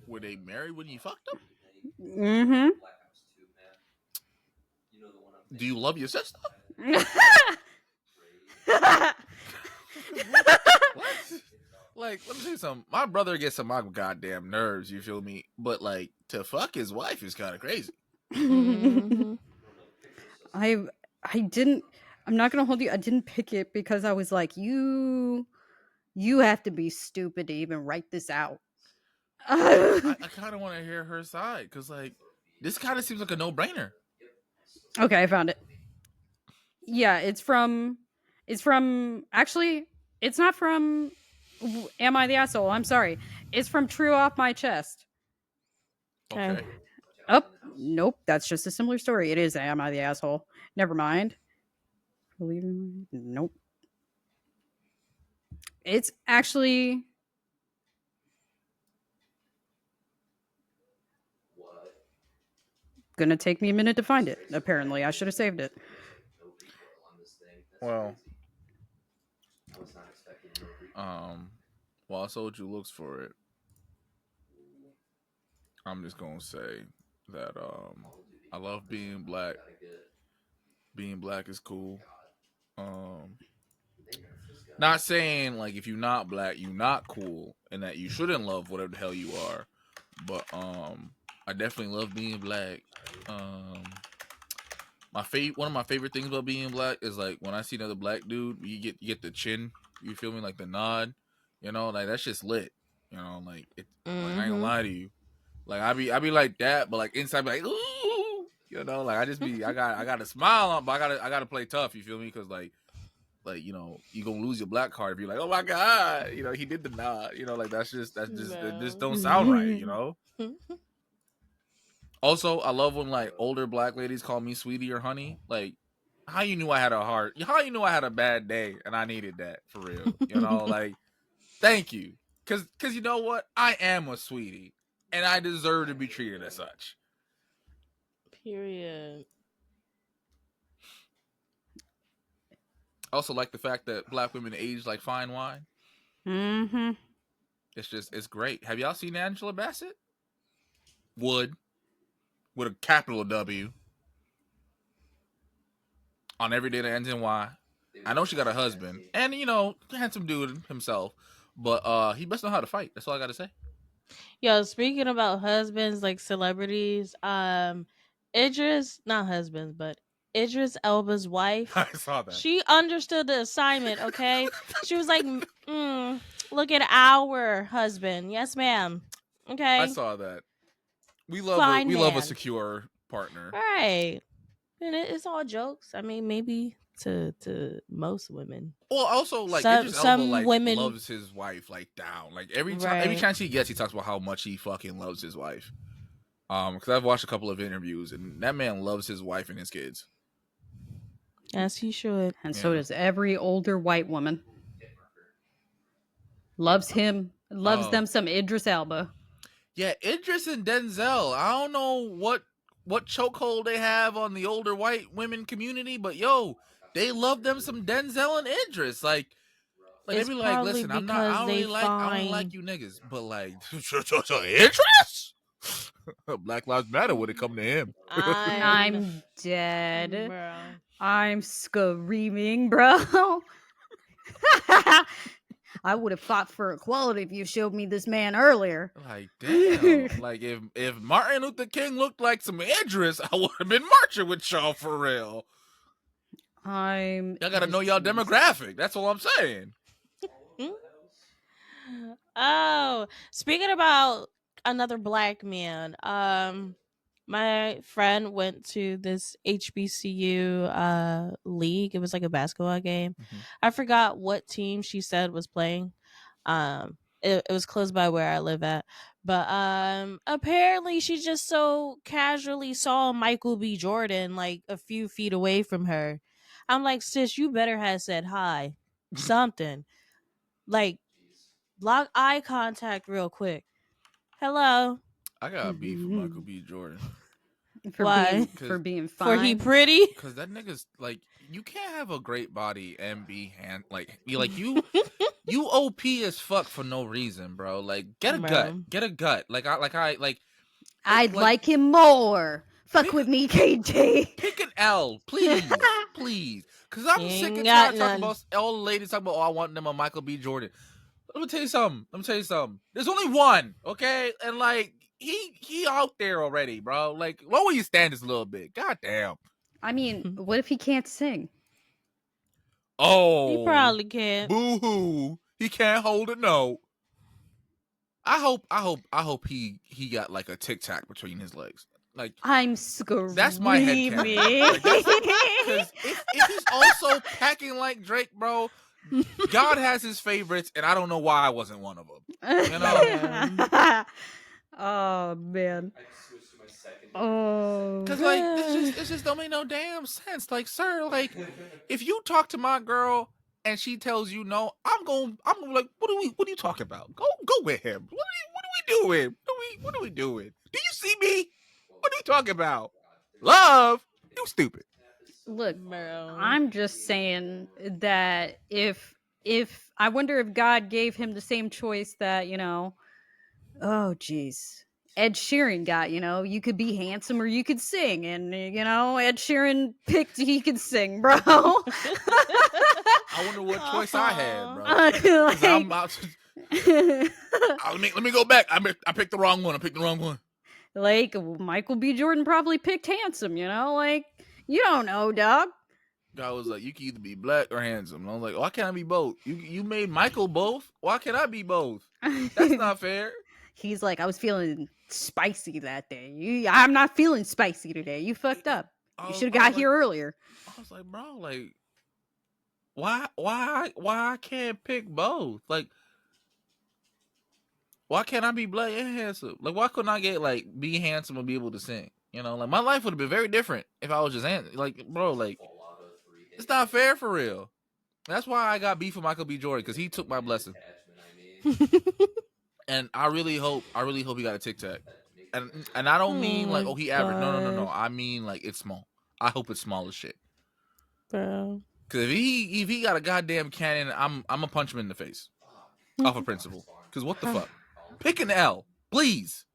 Were they married when you fucked them? Mm-hmm. Do you love your sister? What? Like, let me tell you something. My brother gets on my goddamn nerves, you feel me? But like, to fuck his wife is kind of crazy. I didn't. I'm not gonna hold you. I didn't pick it because I was like, you have to be stupid to even write this out. I kind of want to hear her side because like, this kind of seems like a no-brainer. Okay, I found it. Yeah, it's from actually, it's not from Am I the Asshole? I'm sorry. It's from True Off My Chest. Okay. Oh, nope. That's just a similar story. It is Am I the Asshole? Never mind. Believe me? Nope. It's actually... gonna take me a minute to find it. Apparently, I should have saved it. Well, while Soju looks for it, I'm just gonna say that I love being black. Being black is cool. Not saying like if you're not black, you're not cool, and that you shouldn't love whatever the hell you are. But I definitely love being black. One of my favorite things about being black is like when I see another black dude, you get the chin. You feel me? Like the nod. You know, like that's just lit. You know, like it. Like I ain't gonna lie to you. Like I be like that, but like inside, be like ooh. You know, like I got a smile on, but I gotta play tough. You feel me? Because like you know you gonna lose your black card if you're like, oh my god, you know he did the nod. You know, like that just don't sound right. You know. Also, I love when like older black ladies call me sweetie or honey. Like, how you knew I had a heart? How you knew I had a bad day and I needed that for real? You know, like, thank you, cause you know what? I am a sweetie, and I deserve to be treated as such. Period. I also like the fact that black women age like fine wine. Mm-hmm. It's great. Have y'all seen Angela Bassett? Wood. With a capital W on every day that ends in Y. I know she got a husband, and you know, handsome dude himself, but he best know how to fight. That's all I gotta say. Yo, speaking about husbands, like celebrities, Idris, not husbands, but Idris Elba's wife. I saw that. She understood the assignment. Okay, she was like, "Look at our husband." Yes, ma'am. Okay, I saw that. We love a secure partner. Right. And it's all jokes. I mean, maybe to most women. Well, also like Idris Elba like women loves his wife like down. Like every chance he gets, he talks about how much he fucking loves his wife. Because I've watched a couple of interviews, and that man loves his wife and his kids. As he should. And so does every older white woman. Loves him. Loves them some Idris Elba. Yeah, Idris and Denzel. I don't know what chokehold they have on the older white women community, but yo, they love them some Denzel and Idris. Like they be like, listen, I don't like you niggas, but like Idris. Black Lives Matter when it come to him. I'm dead. Bro. I'm screaming, bro. I would have fought for equality if you showed me this man earlier. Like, damn. Like, if Martin Luther King looked like some Idris, I would have been marching with y'all for real. Y'all gotta know y'all demographic. That's all I'm saying. Oh, speaking about another black man, my friend went to this HBCU league. It was like a basketball game. Mm-hmm. I forgot what team she said was playing. It was close by where I live at. But apparently she just so casually saw Michael B. Jordan like a few feet away from her. I'm like, sis, you better have said hi. Something. Like, block eye contact real quick. Hello. I got beef with Michael B. Jordan. Why? For being fine. For he pretty? Because that nigga's like, you can't have a great body and be you OP as fuck for no reason, bro. Like, get a gut. I'd like him more. Fuck with me, KJ. Pick an L, please, please. Because I'm sick and tired of talking about all the ladies talking about, oh, I want them a Michael B. Jordan. Let me tell you something. There's only one, okay? And like, he out there already, bro. Like, lower your standards a little bit. God damn. I mean, what if he can't sing? Oh, he probably can't. Boo-hoo. He can't hold a note. I hope he got like a Tic Tac between his legs. Like, I'm screaming. That's my head canon. Because if he's also packing like Drake, bro, God has his favorites, and I don't know why I wasn't one of them. You know? Oh man. Oh, because like it just don't make no damn sense. Like, sir, like if you talk to my girl and she tells you no, I'm gonna like, what are you talking about? Go with him. What are we doing? What are we doing? Do you see me? What are you talking about? Love? You stupid. Look, I'm just saying that if I wonder if God gave him the same choice that, you know, oh geez, Ed Sheeran got, you know, you could be handsome or you could sing, and you know, Ed Sheeran picked he could sing, bro. I wonder what choice I had, bro. Like, I'm about to... let me go back. I picked the wrong one. Like, Michael B. Jordan probably picked handsome, you know, like, You don't know, dog. Guy was like, you can either be black or handsome. And I was like, why can't I be both? You made Michael both. Why can't I be both? That's not fair. He's like, I was feeling spicy that day. I'm not feeling spicy today. You fucked up. You should have got here earlier. I was like, bro, like, why I can't pick both? Like, why can't I be black and handsome? Like, why couldn't I get like be handsome and be able to sing? You know, like my life would have been very different if I was just handsome. Like, bro, like, it's not fair for real. That's why I got beef with Michael B. Jordan, because he took my blessing. And I really hope he got a Tic Tac. And I don't mean like, oh, he average. No. I mean like it's small. I hope it's small as shit. Bro. Because if he got a goddamn cannon, I'm gonna punch him in the face off of principle. Because what the fuck? Pick an L, please.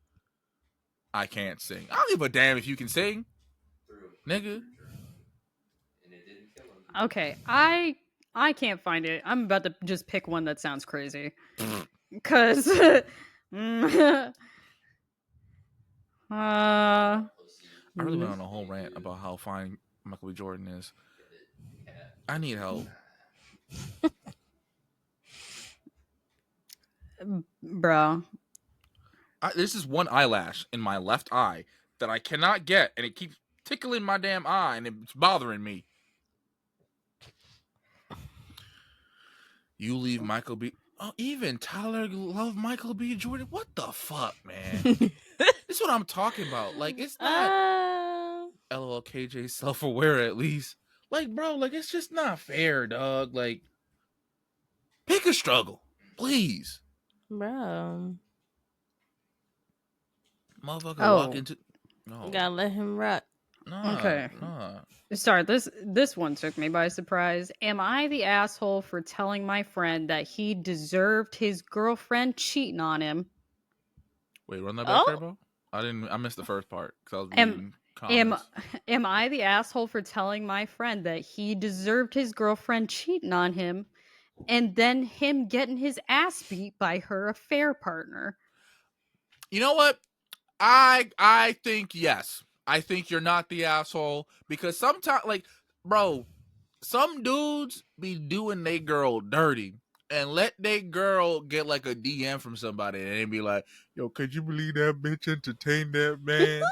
I can't sing. I don't give a damn if you can sing, nigga. Okay, I can't find it. I'm about to just pick one that sounds crazy. Because I really went on a whole rant about how fine Michael B. Jordan is. I need help. Bro. This is one eyelash in my left eye that I cannot get, and it keeps tickling my damn eye, and it's bothering me. You leave Michael B. Oh, even Tyler love Michael B. Jordan. What the fuck, man? This is what I'm talking about. Like, it's not LOL KJ self-aware at least. Like, bro, like it's just not fair, dog. Like, pick a struggle, please, bro. Motherfucker, walk into. No, you gotta let him rock. Nah, okay. Nah. Sorry, this one took me by surprise. Am I the asshole for telling my friend that he deserved his girlfriend cheating on him? Wait, run that back there, bro. I missed the first part because I was reading comments. Am I the asshole for telling my friend that he deserved his girlfriend cheating on him, and then him getting his ass beat by her affair partner? You know what? I think yes. I think you're not the asshole, because sometimes, like, bro, some dudes be doing they girl dirty and let they girl get like a DM from somebody and they be like, yo, could you believe that bitch entertained that man?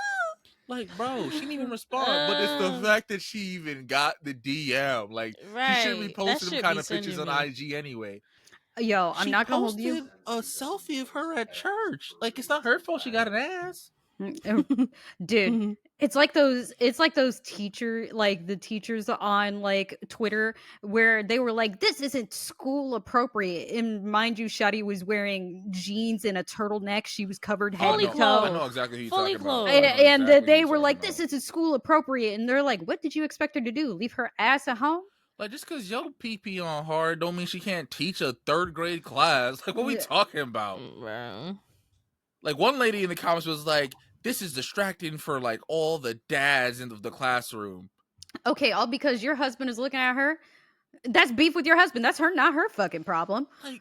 Like, bro, she didn't even respond, but it's the fact that she even got the DM. Like, she shouldn't be posting them kind of pictures on IG anyway. Yo, I'm not gonna hold you. She posted a selfie of her at church. Like, it's not her fault she got an ass. Dude, it's like those the teachers on like Twitter where they were like, this isn't school appropriate, and mind you, Shadi was wearing jeans and a turtleneck. She was covered head to toe. I know exactly who you're talking about. And they were like, this isn't school appropriate, and they're like, what did you expect her to do, leave her ass at home? Like, just because yo pee on hard don't mean she can't teach a 3rd grade class. Like, what we talking about? Like, one lady in the comments was like, this is distracting for like all the dads in the classroom. Okay, all because your husband is looking at her. That's beef with your husband. That's not her fucking problem. Like,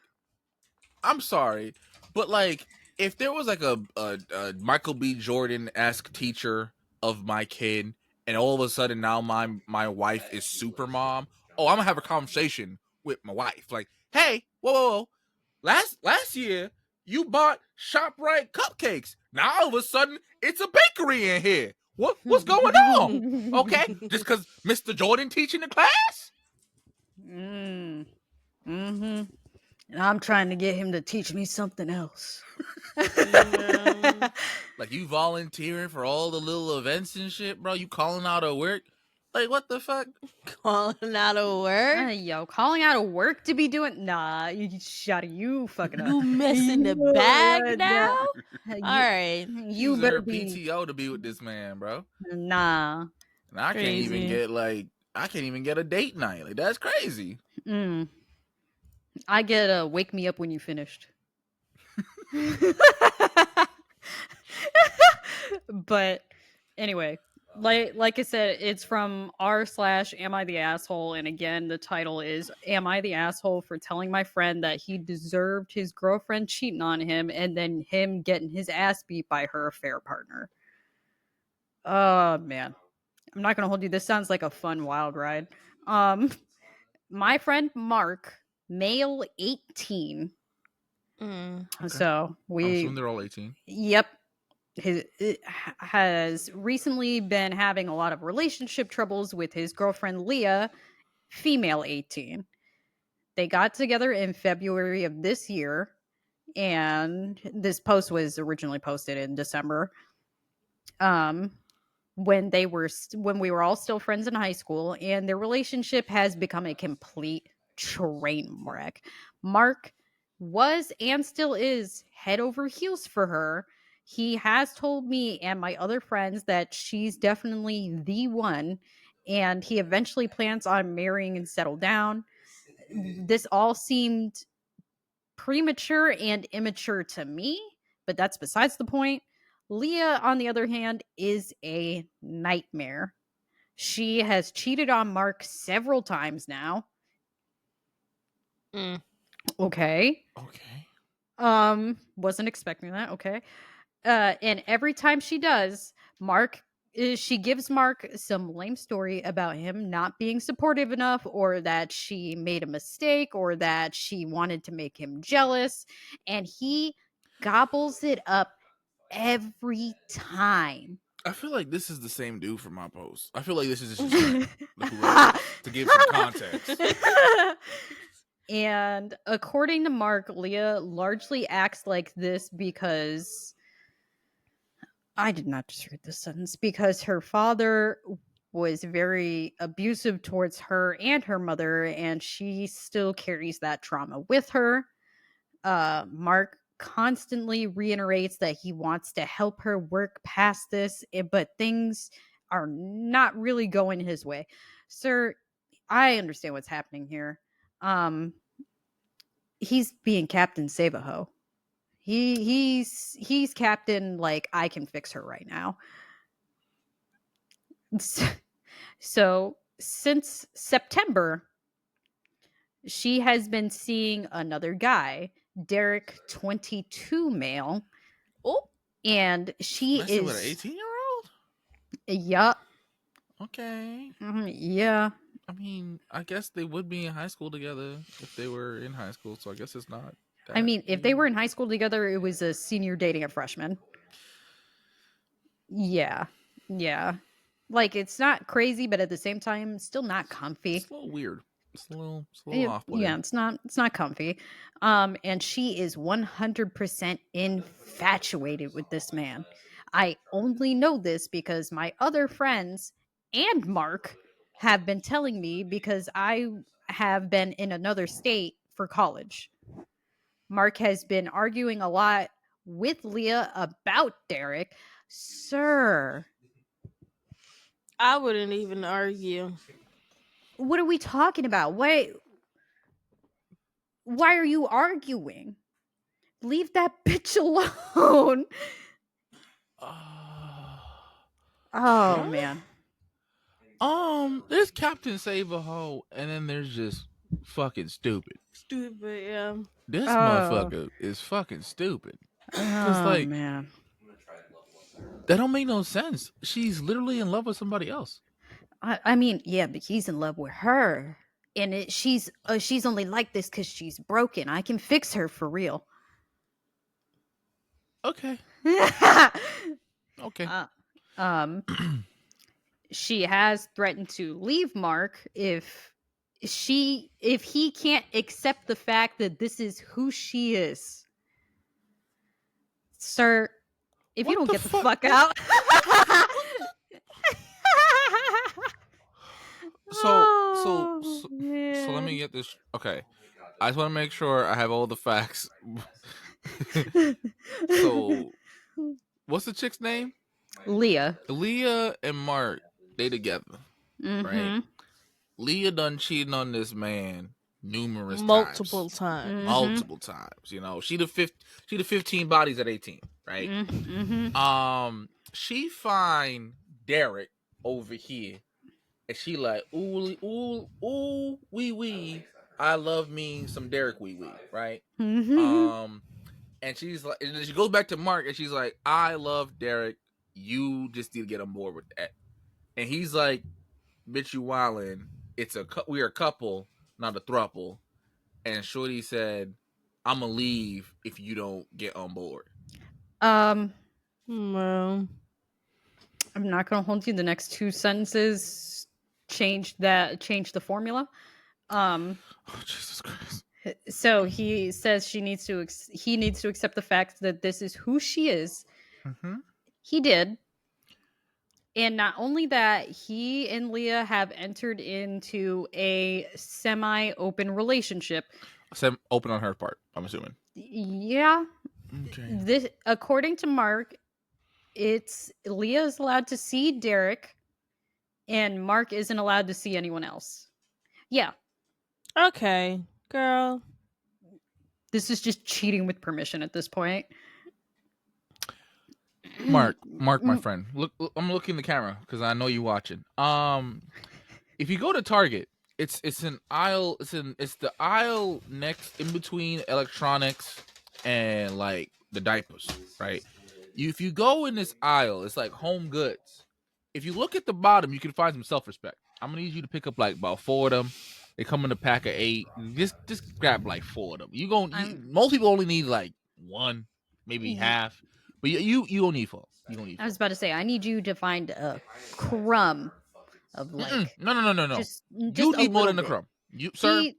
I'm sorry, but like, if there was like a Michael B. Jordan-esque teacher of my kid, and all of a sudden now my wife is super mom, I'm gonna have a conversation with my wife. Like, hey, whoa. Last year you bought ShopRite cupcakes. Now all of a sudden it's a bakery in here. What's going on? Okay, just because Mr. Jordan teaching the class? And I'm trying to get him to teach me something else. Like, you volunteering for all the little events and shit, bro? You calling out of work? Like, what the fuck? Calling out of work? Yo, calling out of work to be doing? Nah, you fucking up. You messing the bag now? All right. You better be PTO to be with this man, bro. Nah. And I can't even get a date night. Like, that's crazy. I get a wake me up when you finished. But anyway, like I said, it's from r/am I the asshole, and again the title is, am I the asshole for telling my friend that he deserved his girlfriend cheating on him and then him getting his ass beat by her affair partner? Oh man. I'm not gonna hold you. This sounds like a fun wild ride. My friend Mark, male 18. Mm. Okay. So I'm assuming they're all 18. Yep. Has recently been having a lot of relationship troubles with his girlfriend Leah, female 18. They got together in February of this year, and this post was originally posted in December. When we were all still friends in high school, and their relationship has become a complete train wreck. Mark was and still is head over heels for her. He has told me and my other friends that she's definitely the one, and he eventually plans on marrying and settle down. This all seemed premature and immature to me, but that's besides the point. Leah, on the other hand, is a nightmare. She has cheated on Mark several times now. Mm. Okay. Wasn't expecting that. Okay. And every time she does, she gives Mark some lame story about him not being supportive enough, or that she made a mistake, or that she wanted to make him jealous, and he gobbles it up every time. I feel like this is the same dude from my post. I feel like this is just his friend who wrote this, to give some context. And according to Mark, Leah largely acts like this because I did not just read this sentence, because her father was very abusive towards her and her mother, and she still carries that trauma with her. Mark constantly reiterates that he wants to help her work past this, but things are not really going his way. Sir, I understand what's happening here. He's being Captain Save-A-Ho. He's Captain, like, I can fix her right now. So since September, she has been seeing another guy, Derek, 22, male. Oh, And she Messing is with an 18-year-old? Yup. Okay. Yeah. I mean, I guess they would be in high school together if they were in high school, so I guess it's not that. I mean, if they were in high school together, it was a senior dating a freshman. Yeah. Yeah. Like, it's not crazy, but at the same time, still not comfy. It's a little weird. It's a little off-putting. Yeah, it's not comfy. And she is 100% infatuated with this man. I only know this because my other friends and Mark have been telling me, because I have been in another state for college. Mark has been arguing a lot with Leah about Derek. Sir, I wouldn't even argue. what are we talking about? Why are you arguing? Leave that bitch alone. Oh, man. There's Captain Save-A-Ho, and then there's just fucking stupid. Stupid, yeah. This motherfucker is fucking stupid. Oh, like, man. That don't make no sense. She's literally in love with somebody else. I mean, yeah, but he's in love with her. And she's only like this because she's broken. I can fix her for real. Okay. Okay. She has threatened to leave Mark if he can't accept the fact that this is who she is. Sir, if you don't get the fuck out. So let me get this. Okay. I just want to make sure I have all the facts. So, what's the chick's name? Leah and Mark, they together, right? Leah done cheating on this man multiple times. Multiple times. You know, she the 15 bodies at 18, right? She find Derek over here, and she like, ooh, wee, I love me some Derek wee, right? And she's like, and then she goes back to Mark, and she's like, I love Derek. You just need to get on board with that. and he's like, "Bitch, you wildin'. We are a couple, not a throuple." And Shorty said, "I'ma leave if you don't get on board." Well, I'm not gonna hold you. The next two sentences change the formula. Oh, Jesus Christ. So he says he needs to accept the fact that this is who she is. Mm-hmm. He did. And not only that, he and Leah have entered into a semi-open relationship. Open on her part, I'm assuming. Yeah. Okay. This, according to Mark, it's Leah is allowed to see Derek, and Mark isn't allowed to see anyone else. Yeah. okay, girl. This is just cheating with permission at this point. Mark, my friend. Look, I'm looking at the camera because I know you watching. If you go to Target, it's an aisle. It's the aisle next in between electronics and like the diapers, right? If you go in this aisle, it's like home goods. If you look at the bottom, you can find some self-respect. I'm gonna need you to pick up like about 4 of them. They come in a pack of 8. Just grab like 4 of them. Most people only need like 1, maybe half. But you don't need 4. You don't need 4. I was about to say, I need you to find a crumb of like. No. Just You need more than a bit. crumb. Sir,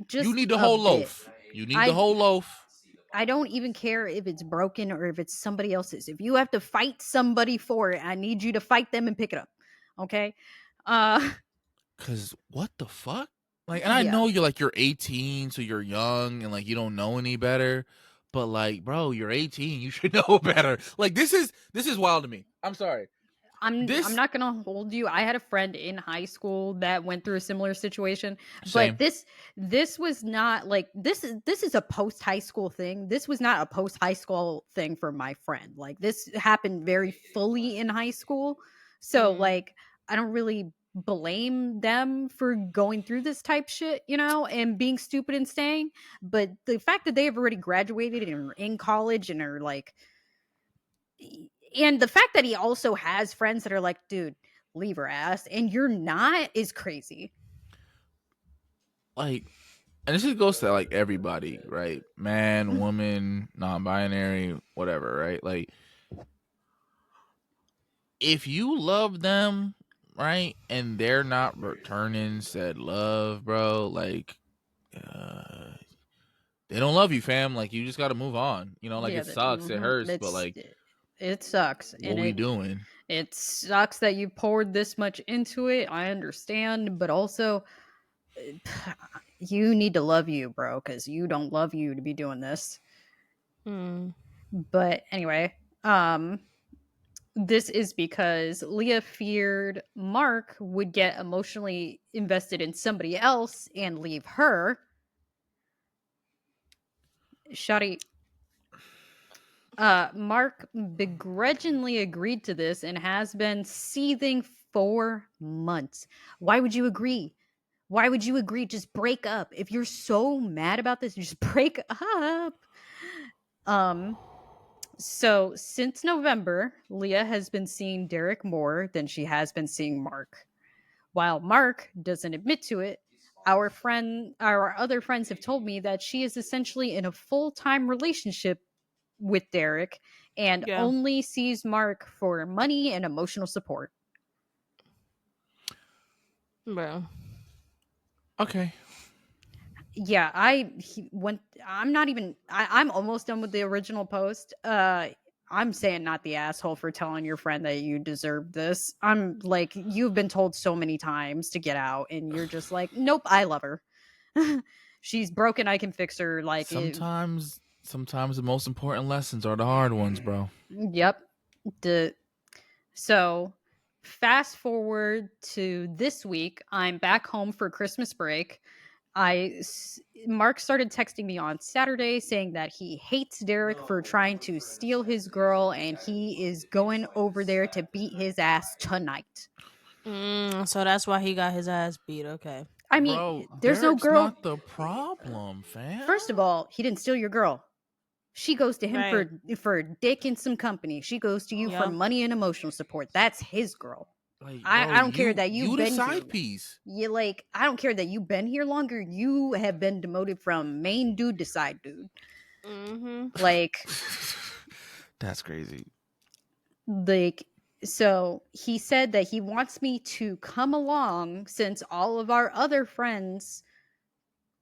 just you need the a whole bit. loaf. You need the whole loaf. I don't even care if it's broken or if it's somebody else's. If you have to fight somebody for it, I need you to fight them and pick it up. Okay? Cause what the fuck? Like, and I know you're 18, so you're young and like you don't know any better. But like, bro, you're 18. You should know better. Like, this is wild to me. I'm sorry. I'm not gonna hold you. I had a friend in high school that went through a similar situation. But this was not like this is a post high school thing. This was not a post high school thing for my friend. Like, this happened very fully in high school. So like, I don't really blame them for going through this type shit, and being stupid and staying. But the fact that they have already graduated and are in college and are like, and the fact that he also has friends that are like, dude, leave her ass, and you're not, is crazy. Like, and this just goes to like everybody, right? Man, woman, non-binary, whatever, right? Like, if you love them, right, and they're not returning said love, bro, like, they don't love you, fam. Like, you just got to move on. Like, it sucks, it hurts, but like, it sucks. What are we doing? It sucks that you poured this much into it. I understand, but also, you need to love you, bro, because you don't love you to be doing this. But anyway, this is because Leah feared Mark would get emotionally invested in somebody else and leave her. Shawty, Mark begrudgingly agreed to this and has been seething for months. Why would you agree? Why would you agree? Just break up. If you're so mad about this, just break up. So since November, Leah has been seeing Derek more than she has been seeing Mark. While Mark doesn't admit to it, our other friends have told me that she is essentially in a full-time relationship with Derek and only sees Mark for money and emotional support. Bro. Okay. Yeah, I'm almost done with the original post. I'm saying not the asshole for telling your friend that you deserve this. I'm like, you've been told so many times to get out, and you're just like, nope, I love her. She's broken, I can fix her. Like, sometimes the most important lessons are the hard ones, bro. Yep. So fast forward to this week, I'm back home for Christmas break. Mark started texting me on Saturday saying that he hates Derek for trying to steal his girl, and he is going over there to beat his ass tonight. So that's why he got his ass beat. Okay. I mean, bro, there's Derek's no girl. Not the problem, fam. First of all, he didn't steal your girl. She goes to him for dick and some company. She goes to you for money and emotional support. That's his girl. Like, I bro, don't care that you've the been here. side piece. You like, I don't care that you've been here longer. You have been demoted from main dude to side dude. Like, that's crazy. Like, so he said that he wants me to come along since all of our other friends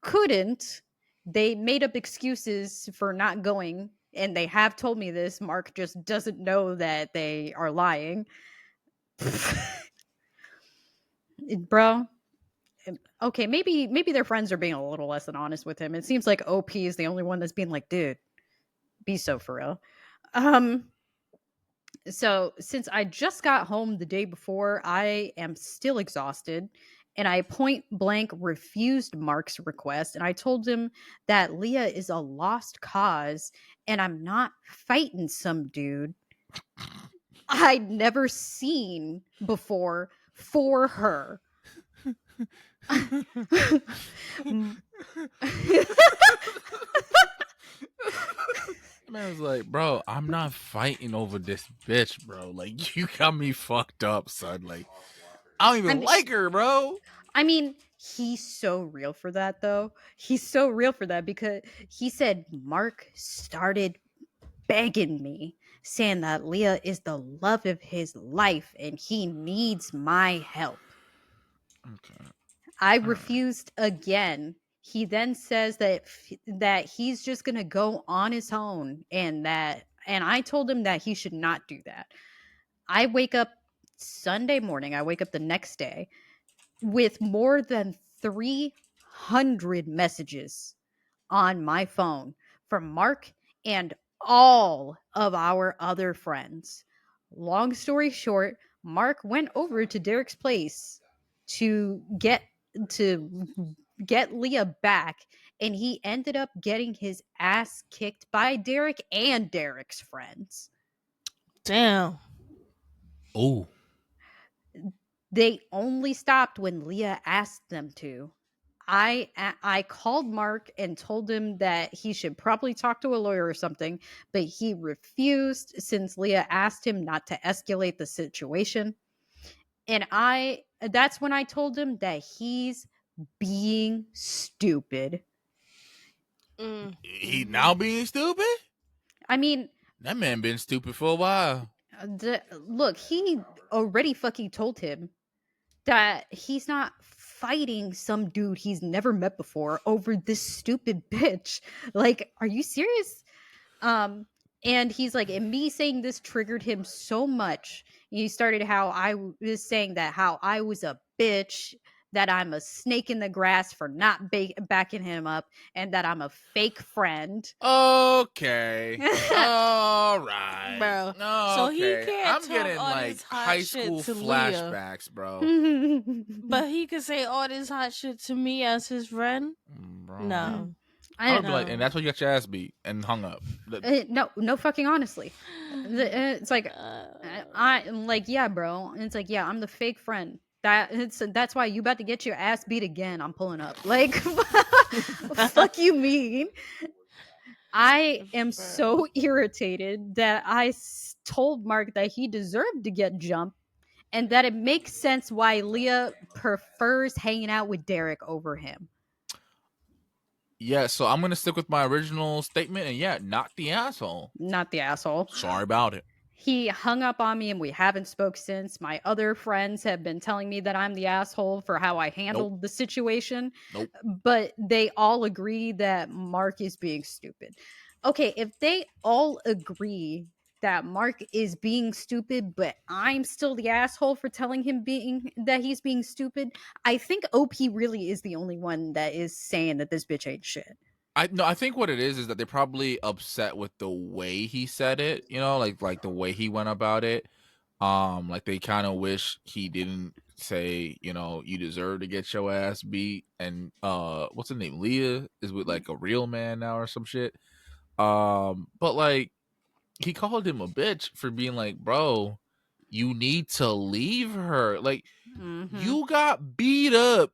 couldn't. They made up excuses for not going, and they have told me this. Mark just doesn't know that they are lying. Bro. Okay, maybe their friends are being a little less than honest with him. It seems like OP is the only one that's being like, dude, be so for real. So since I just got home the day before, I am still exhausted, and I point blank refused Mark's request, and I told him that Leah is a lost cause and I'm not fighting some dude I'd never seen before for her. Man was like, bro, I'm not fighting over this bitch, bro. Like, you got me fucked up, son. Like, I don't even like her, bro. I mean, he's so real for that, though. He's so real for that because he said Mark started begging me, saying that Leah is the love of his life and he needs my help. Okay. I refused again. He then says that he's just gonna go on his own, and I told him that he should not do that. I wake up Sunday morning. I wake up the next day with more than 300 messages on my phone from Mark and all of our other friends. Long story short, Mark went over to Derek's place to get Leah back, and he ended up getting his ass kicked by Derek and Derek's friends. Damn. Oh. They only stopped when Leah asked them to. I called Mark and told him that he should probably talk to a lawyer or something, but he refused since Leah asked him not to escalate the situation. And that's when I told him that he's being stupid. He now being stupid? I mean, that man been stupid for a while. Look, he already fucking told him that he's not fighting some dude he's never met before over this stupid bitch. Like, are you serious? And he's like, and me saying this triggered him so much. He started how I was saying that how I was a bitch, that I'm a snake in the grass for not backing him up, and that I'm a fake friend. Okay. All right. Bro. Okay. So he can't I'm getting all like this hot high shit school to Leah. flashbacks, bro. But he could say all this hot shit to me as his friend? Bro. No. I would be like, and that's why you got your ass beat and hung up. No fucking honestly. It's like, I'm like, yeah, bro. And it's like, yeah, I'm the fake friend. That's why you about to get your ass beat again. I'm pulling up. Like, fuck you mean? I am so irritated that I told Mark that he deserved to get jumped, and that it makes sense why Leah prefers hanging out with Derek over him. Yeah, so I'm gonna stick with my original statement, and yeah, not the asshole. Not the asshole. Sorry about it. He hung up on me and we haven't spoke since. My other friends have been telling me that I'm the asshole for how I handled the situation. Nope. But they all agree that Mark is being stupid. Okay, if they all agree that Mark is being stupid, but I'm still the asshole for telling him that he's being stupid, I think OP really is the only one that is saying that this bitch ain't shit. I think what it is that they're probably upset with the way he said it, you know, like the way he went about it. Like they kind of wish he didn't say, you know, you deserve to get your ass beat. And what's her name? Leah is with like a real man now or some shit. But like he called him a bitch for being like, bro, you need to leave her. Like you got beat up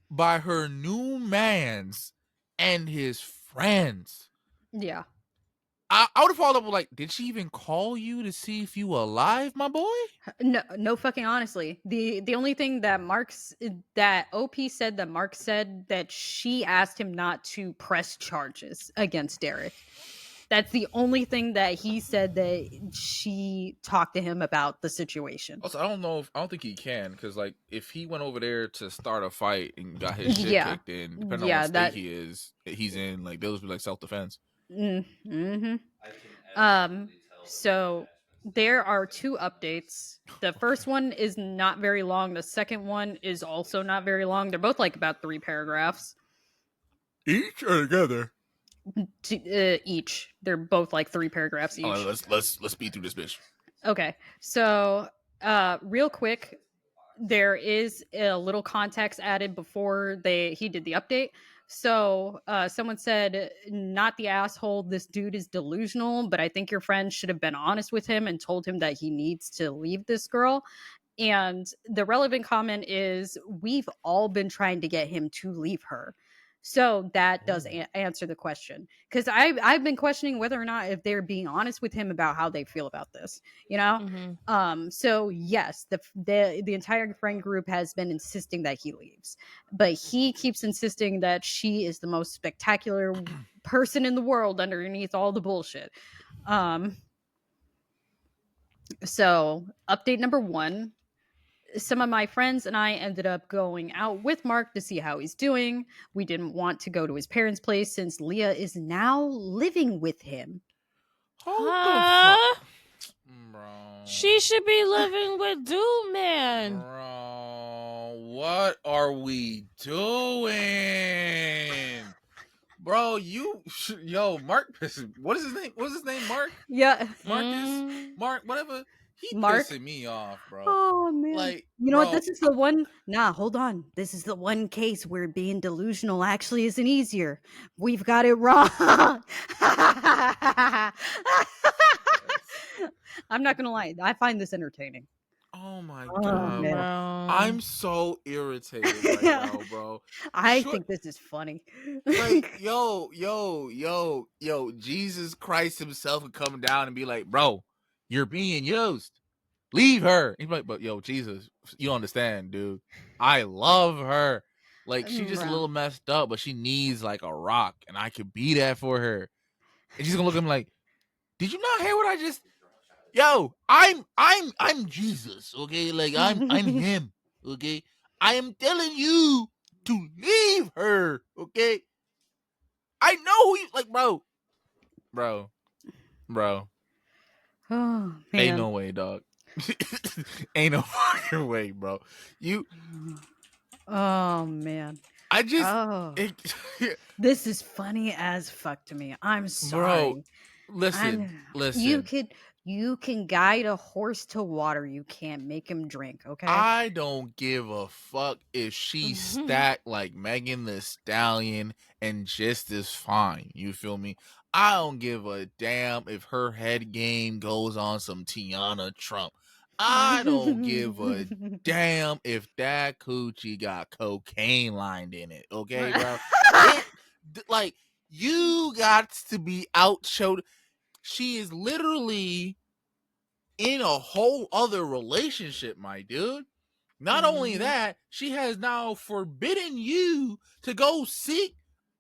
by her new mans and his friends. Yeah. I would have followed up with like, did she even call you to see if you were alive, my boy? No fucking honestly. The only thing that OP said that Mark said that she asked him not to press charges against Derek. That's the only thing that he said that she talked to him about the situation. Also, I don't think he can, because like if he went over there to start a fight and got his shit Yeah. kicked in, depending on Yeah, what state that he's in, like those would be like self-defense. mm-hmm. So there are 2 updates. The first one is not very long. The second one is also not very long. They're both like about 3 paragraphs Each or together? each. They're both like 3 paragraphs each. Let's speed through this bitch. Okay. So, real quick, there is a little context added before he did the update. So someone said, not the asshole, this dude is delusional, but I think your friend should have been honest with him and told him that he needs to leave this girl. And the relevant comment is, we've all been trying to get him to leave her. So that does answer the question, because I've been questioning whether or not if they're being honest with him about how they feel about this, you know. So yes, the entire friend group has been insisting that he leaves, but he keeps insisting that she is the most spectacular person in the world underneath all the bullshit. So update number 1. Some of my friends and I ended up going out with Mark to see how he's doing. We didn't want to go to his parents' place since Leah is now living with him. Hold the fuck, bro. She should be living with Dude Man. Bro, what are we doing? Bro, Mark. What is his name? What's his name? Mark? Yeah. Marcus? Mark, whatever. He Mark? pissing me off, bro. Oh man. Like, you know what? This is the one. Nah, hold on. This is the one case where being delusional actually isn't easier. We've got it wrong. I'm not gonna lie. I find this entertaining. Oh my god, man. bro. I'm so irritated right now, bro. I think this is funny. Like, yo, Jesus Christ himself would come down and be like, bro, you're being used. Leave her. He's like, but yo, Jesus, you don't understand, dude. I love her. Like, she's just a little messed up, but she needs like a rock, and I could be that for her. And she's gonna look at him like, did you not hear what I just? Yo, I'm Jesus, okay? Like I'm him, okay? I am telling you to leave her, okay? I know who you like, bro. Oh man. Ain't no way, dog. Ain't no fucking way, bro. Oh man. I just this is funny as fuck to me. I'm sorry. Bro, listen. You can guide a horse to water. You can't make him drink, okay? I don't give a fuck if she's stacked like Megan Thee Stallion and just as fine. You feel me? I don't give a damn if her head game goes on some Tiana Trump. I don't give a damn if that coochie got cocaine lined in it, okay, bro? Like, you got to be outshowed. She is literally in a whole other relationship, my dude. Not only that, she has now forbidden you to go seek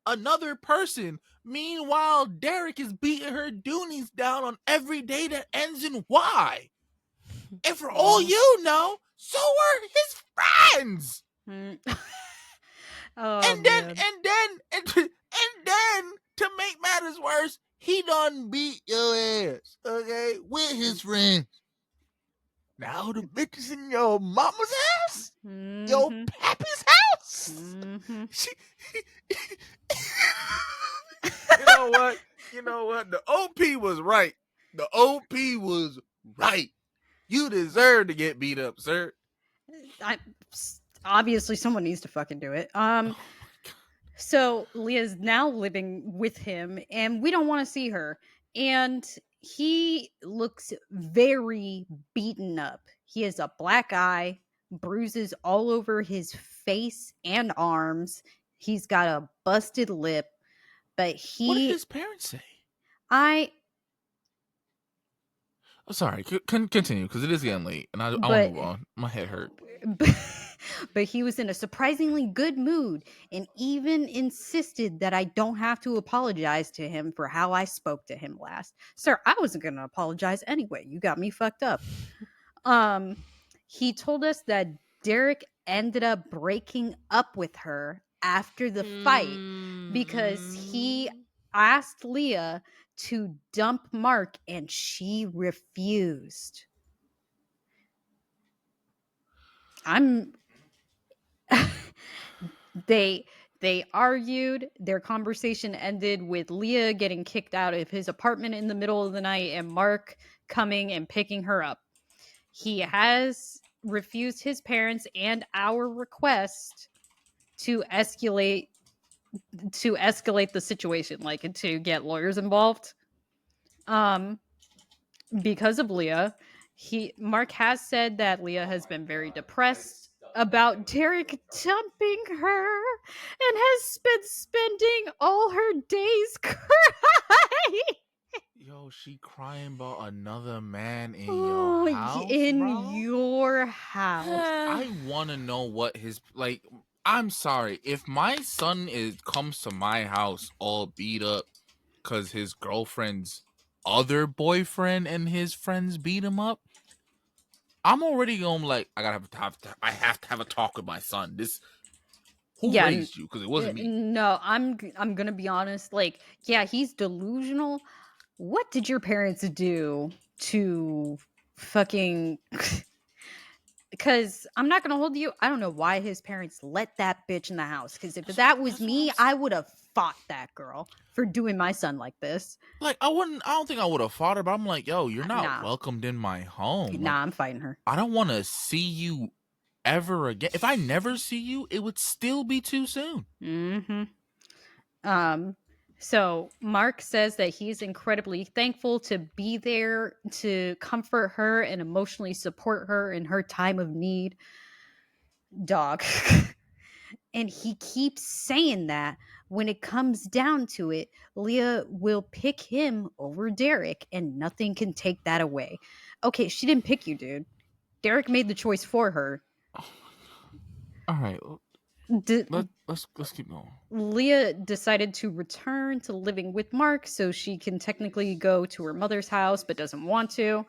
another person. Meanwhile, Derek is beating her doonies down on every day that ends in Y. And for all you know, so are his friends. And then, to make matters worse, he done beat your ass, okay, with his friends. Now the bitch is in your mama's house, your pappy's house. You know what? The OP was right. You deserve to get beat up, sir. Obviously, someone needs to fucking do it. So Leah's now living with him, and we don't want to see her. And he looks very beaten up. He has a black eye, bruises all over his face and arms. He's got a busted lip, but what did his parents say? Sorry, continue because it is getting late, and I want to But move on. My head hurt. but he was in a surprisingly good mood and even insisted that I don't have to apologize to him for how I spoke to him last. Sir, I wasn't going to apologize anyway. You got me fucked up. He told us that Derek ended up breaking up with her after the fight because he asked Leah to dump Mark and she refused. They argued. Their conversation ended with Leah getting kicked out of his apartment in the middle of the night and Mark coming and picking her up. He has refused his parents and our request to escalate the situation, like to get lawyers involved. Because of Leah, Mark has said that Leah has been very depressed about Derek dumping her and has been spending all her days crying. Yo, she crying about another man in Oh, your house, in bro? your house. I want to know what his like. I'm sorry if my son comes to my house all beat up because his girlfriend's other boyfriend and his friends beat him up. I'm already going like I have to have a talk with my son. Who raised you? Because it wasn't me. No, I'm gonna be honest. Like, yeah, he's delusional. What did your parents do to fucking? Because I'm not gonna hold you. I don't know why his parents let that bitch in the house. Because if that was me, I would have fought that girl for doing my son like this. Like I don't think I would have fought her, but I'm like, yo, you're not welcomed in my home. Nah, like, I'm fighting her. I don't want to see you ever again. If I never see you, it would still be too soon. So Mark says that he's incredibly thankful to be there to comfort her and emotionally support her in her time of need. Dog. And he keeps saying that when it comes down to it, Leah will pick him over Derek and nothing can take that away. Okay, she didn't pick you, dude. Derek made the choice for her. All right. Let's keep going. Leah decided to return to living with Mark so she can technically go to her mother's house but doesn't want to.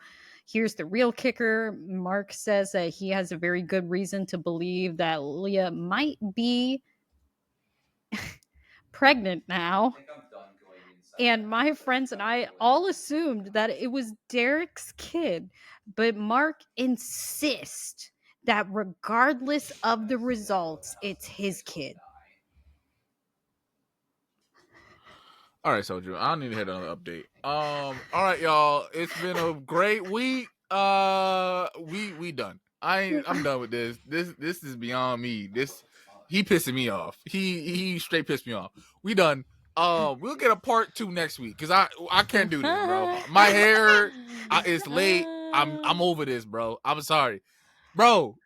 Here's the real kicker. Mark says that he has a very good reason to believe that Leah might be pregnant now. And my friends and I all assumed that it was Derek's kid, but Mark insists that regardless of the results, it's his kid. All right, Soju. I don't need to hit another update. All right, y'all. It's been a great week. We done. I'm done with this. This is beyond me. He pissing me off. He straight pissed me off. We done. We'll get a part 2 next week because I can't do this, bro. My hair it's late. I'm over this, bro. I'm sorry, bro.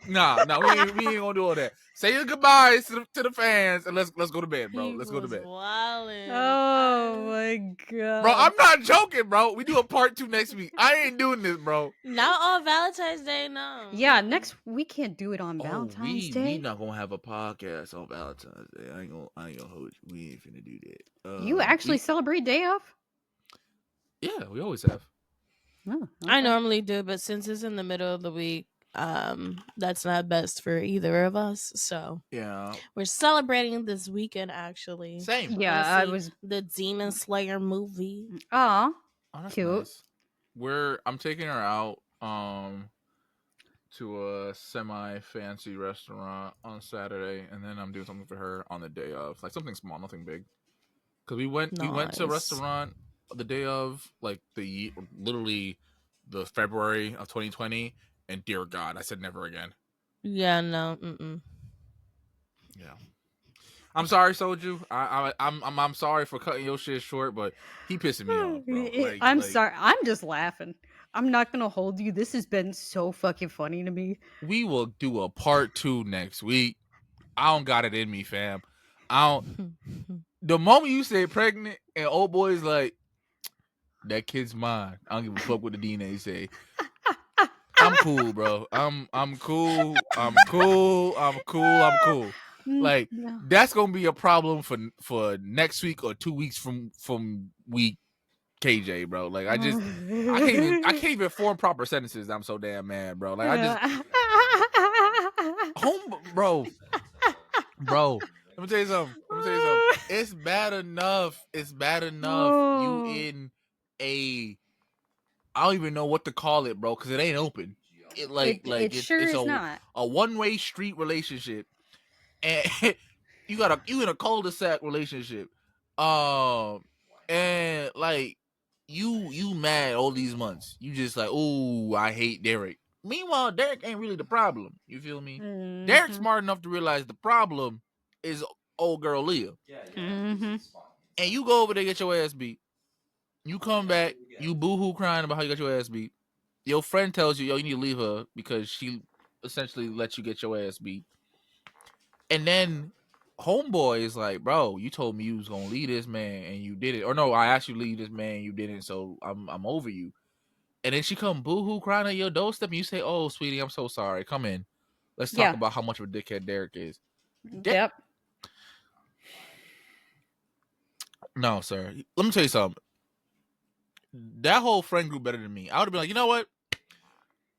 nah, we ain't gonna do all that. Say your goodbyes to the fans and let's go to bed, bro. Let's go to bed. Oh my god, bro! I'm not joking, bro. We do a part 2 next week. I ain't doing this, bro. Not on Valentine's Day, no. Yeah, we can't do it on Valentine's Day. We not gonna have a podcast on Valentine's Day. I ain't gonna hold you. We ain't finna do that. You actually celebrate day off? Yeah, we always have. Oh, okay. I normally do, but since it's in the middle of the week, that's not best for either of us. So yeah, we're celebrating this weekend actually. Same. Yeah, I was the Demon Slayer movie. Oh, that's cute. Nice. I'm taking her out to a semi fancy restaurant on Saturday, and then I'm doing something for her on the day of, like something small, nothing big. Because we went to a restaurant the day of, like literally the February of 2020, and dear God, I said never again. Yeah, no. Yeah, I'm sorry, Soju. I'm sorry for cutting your shit short, but he pissing me off, bro. I'm sorry. I'm just laughing. I'm not gonna hold you. This has been so fucking funny to me. We will do a part 2 next week. I don't got it in me, fam. I don't. The moment you say pregnant and old boy's like, That kid's mine. I don't give a fuck what the DNA say. I'm cool, bro. I'm cool. I'm cool. I'm cool. I'm cool. Like No. that's gonna be a problem for next week or 2 weeks from week KJ, bro. Like I can't even form proper sentences. I'm so damn mad, bro. Like I just bro. Let me tell you something. It's bad enough. It's bad enough. You in a I don't even know what to call it, bro, because it ain't open. It sure it's is not a one-way street relationship, and you in a cul-de-sac relationship, and like you mad all these months. You just like, ooh, I hate Derek. Meanwhile, Derek ain't really the problem. You feel me? Mm-hmm. Derek's smart enough to realize the problem is old girl Leah. Mm-hmm. And you go over there get your ass beat. You come back, you boo-hoo crying about how you got your ass beat. Your friend tells you, yo, you need to leave her because she essentially let you get your ass beat. And then homeboy is like, bro, you told me you was gonna leave this man and you did it. Or no, I asked you to leave this man and you didn't, so I'm over you. And then she come boo-hoo crying at your doorstep and you say, oh, sweetie, I'm so sorry. Come in. Let's talk about how much of a dickhead Derek is. Yep. No, sir. Let me tell you something. That whole friend group better than me. I would have been like, you know what?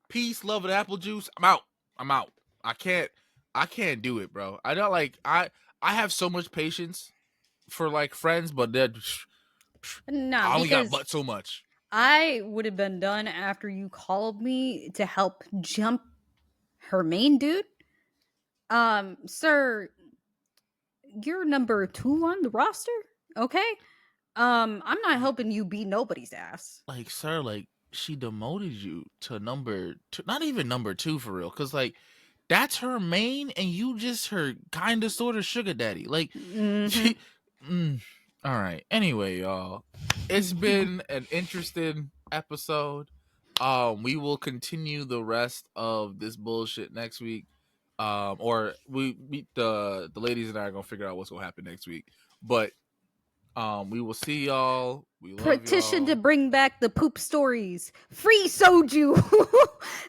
Peace, love, and apple juice. I'm out. I can't do it, bro. I don't like I have so much patience for like friends, but then I only got but so much. I would have been done after you called me to help jump her main dude. Sir, you're number 2 on the roster, okay? I'm not helping you beat nobody's ass. Like, sir, like she demoted you to number 2, not even number 2 for real, because like that's her main, and you just her kind of sort of sugar daddy. Like, she, all right. Anyway, y'all, it's been an interesting episode. We will continue the rest of this bullshit next week. Or we the ladies and I are gonna figure out what's gonna happen next week. But we will see y'all. We love Petition y'all. to bring back the poop stories. Free soju.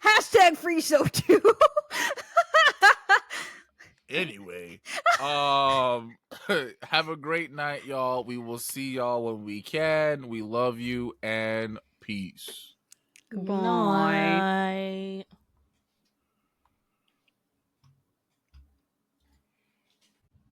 Hashtag free soju. Anyway, have a great night, y'all. We will see y'all when we can. We love you and peace. Goodbye.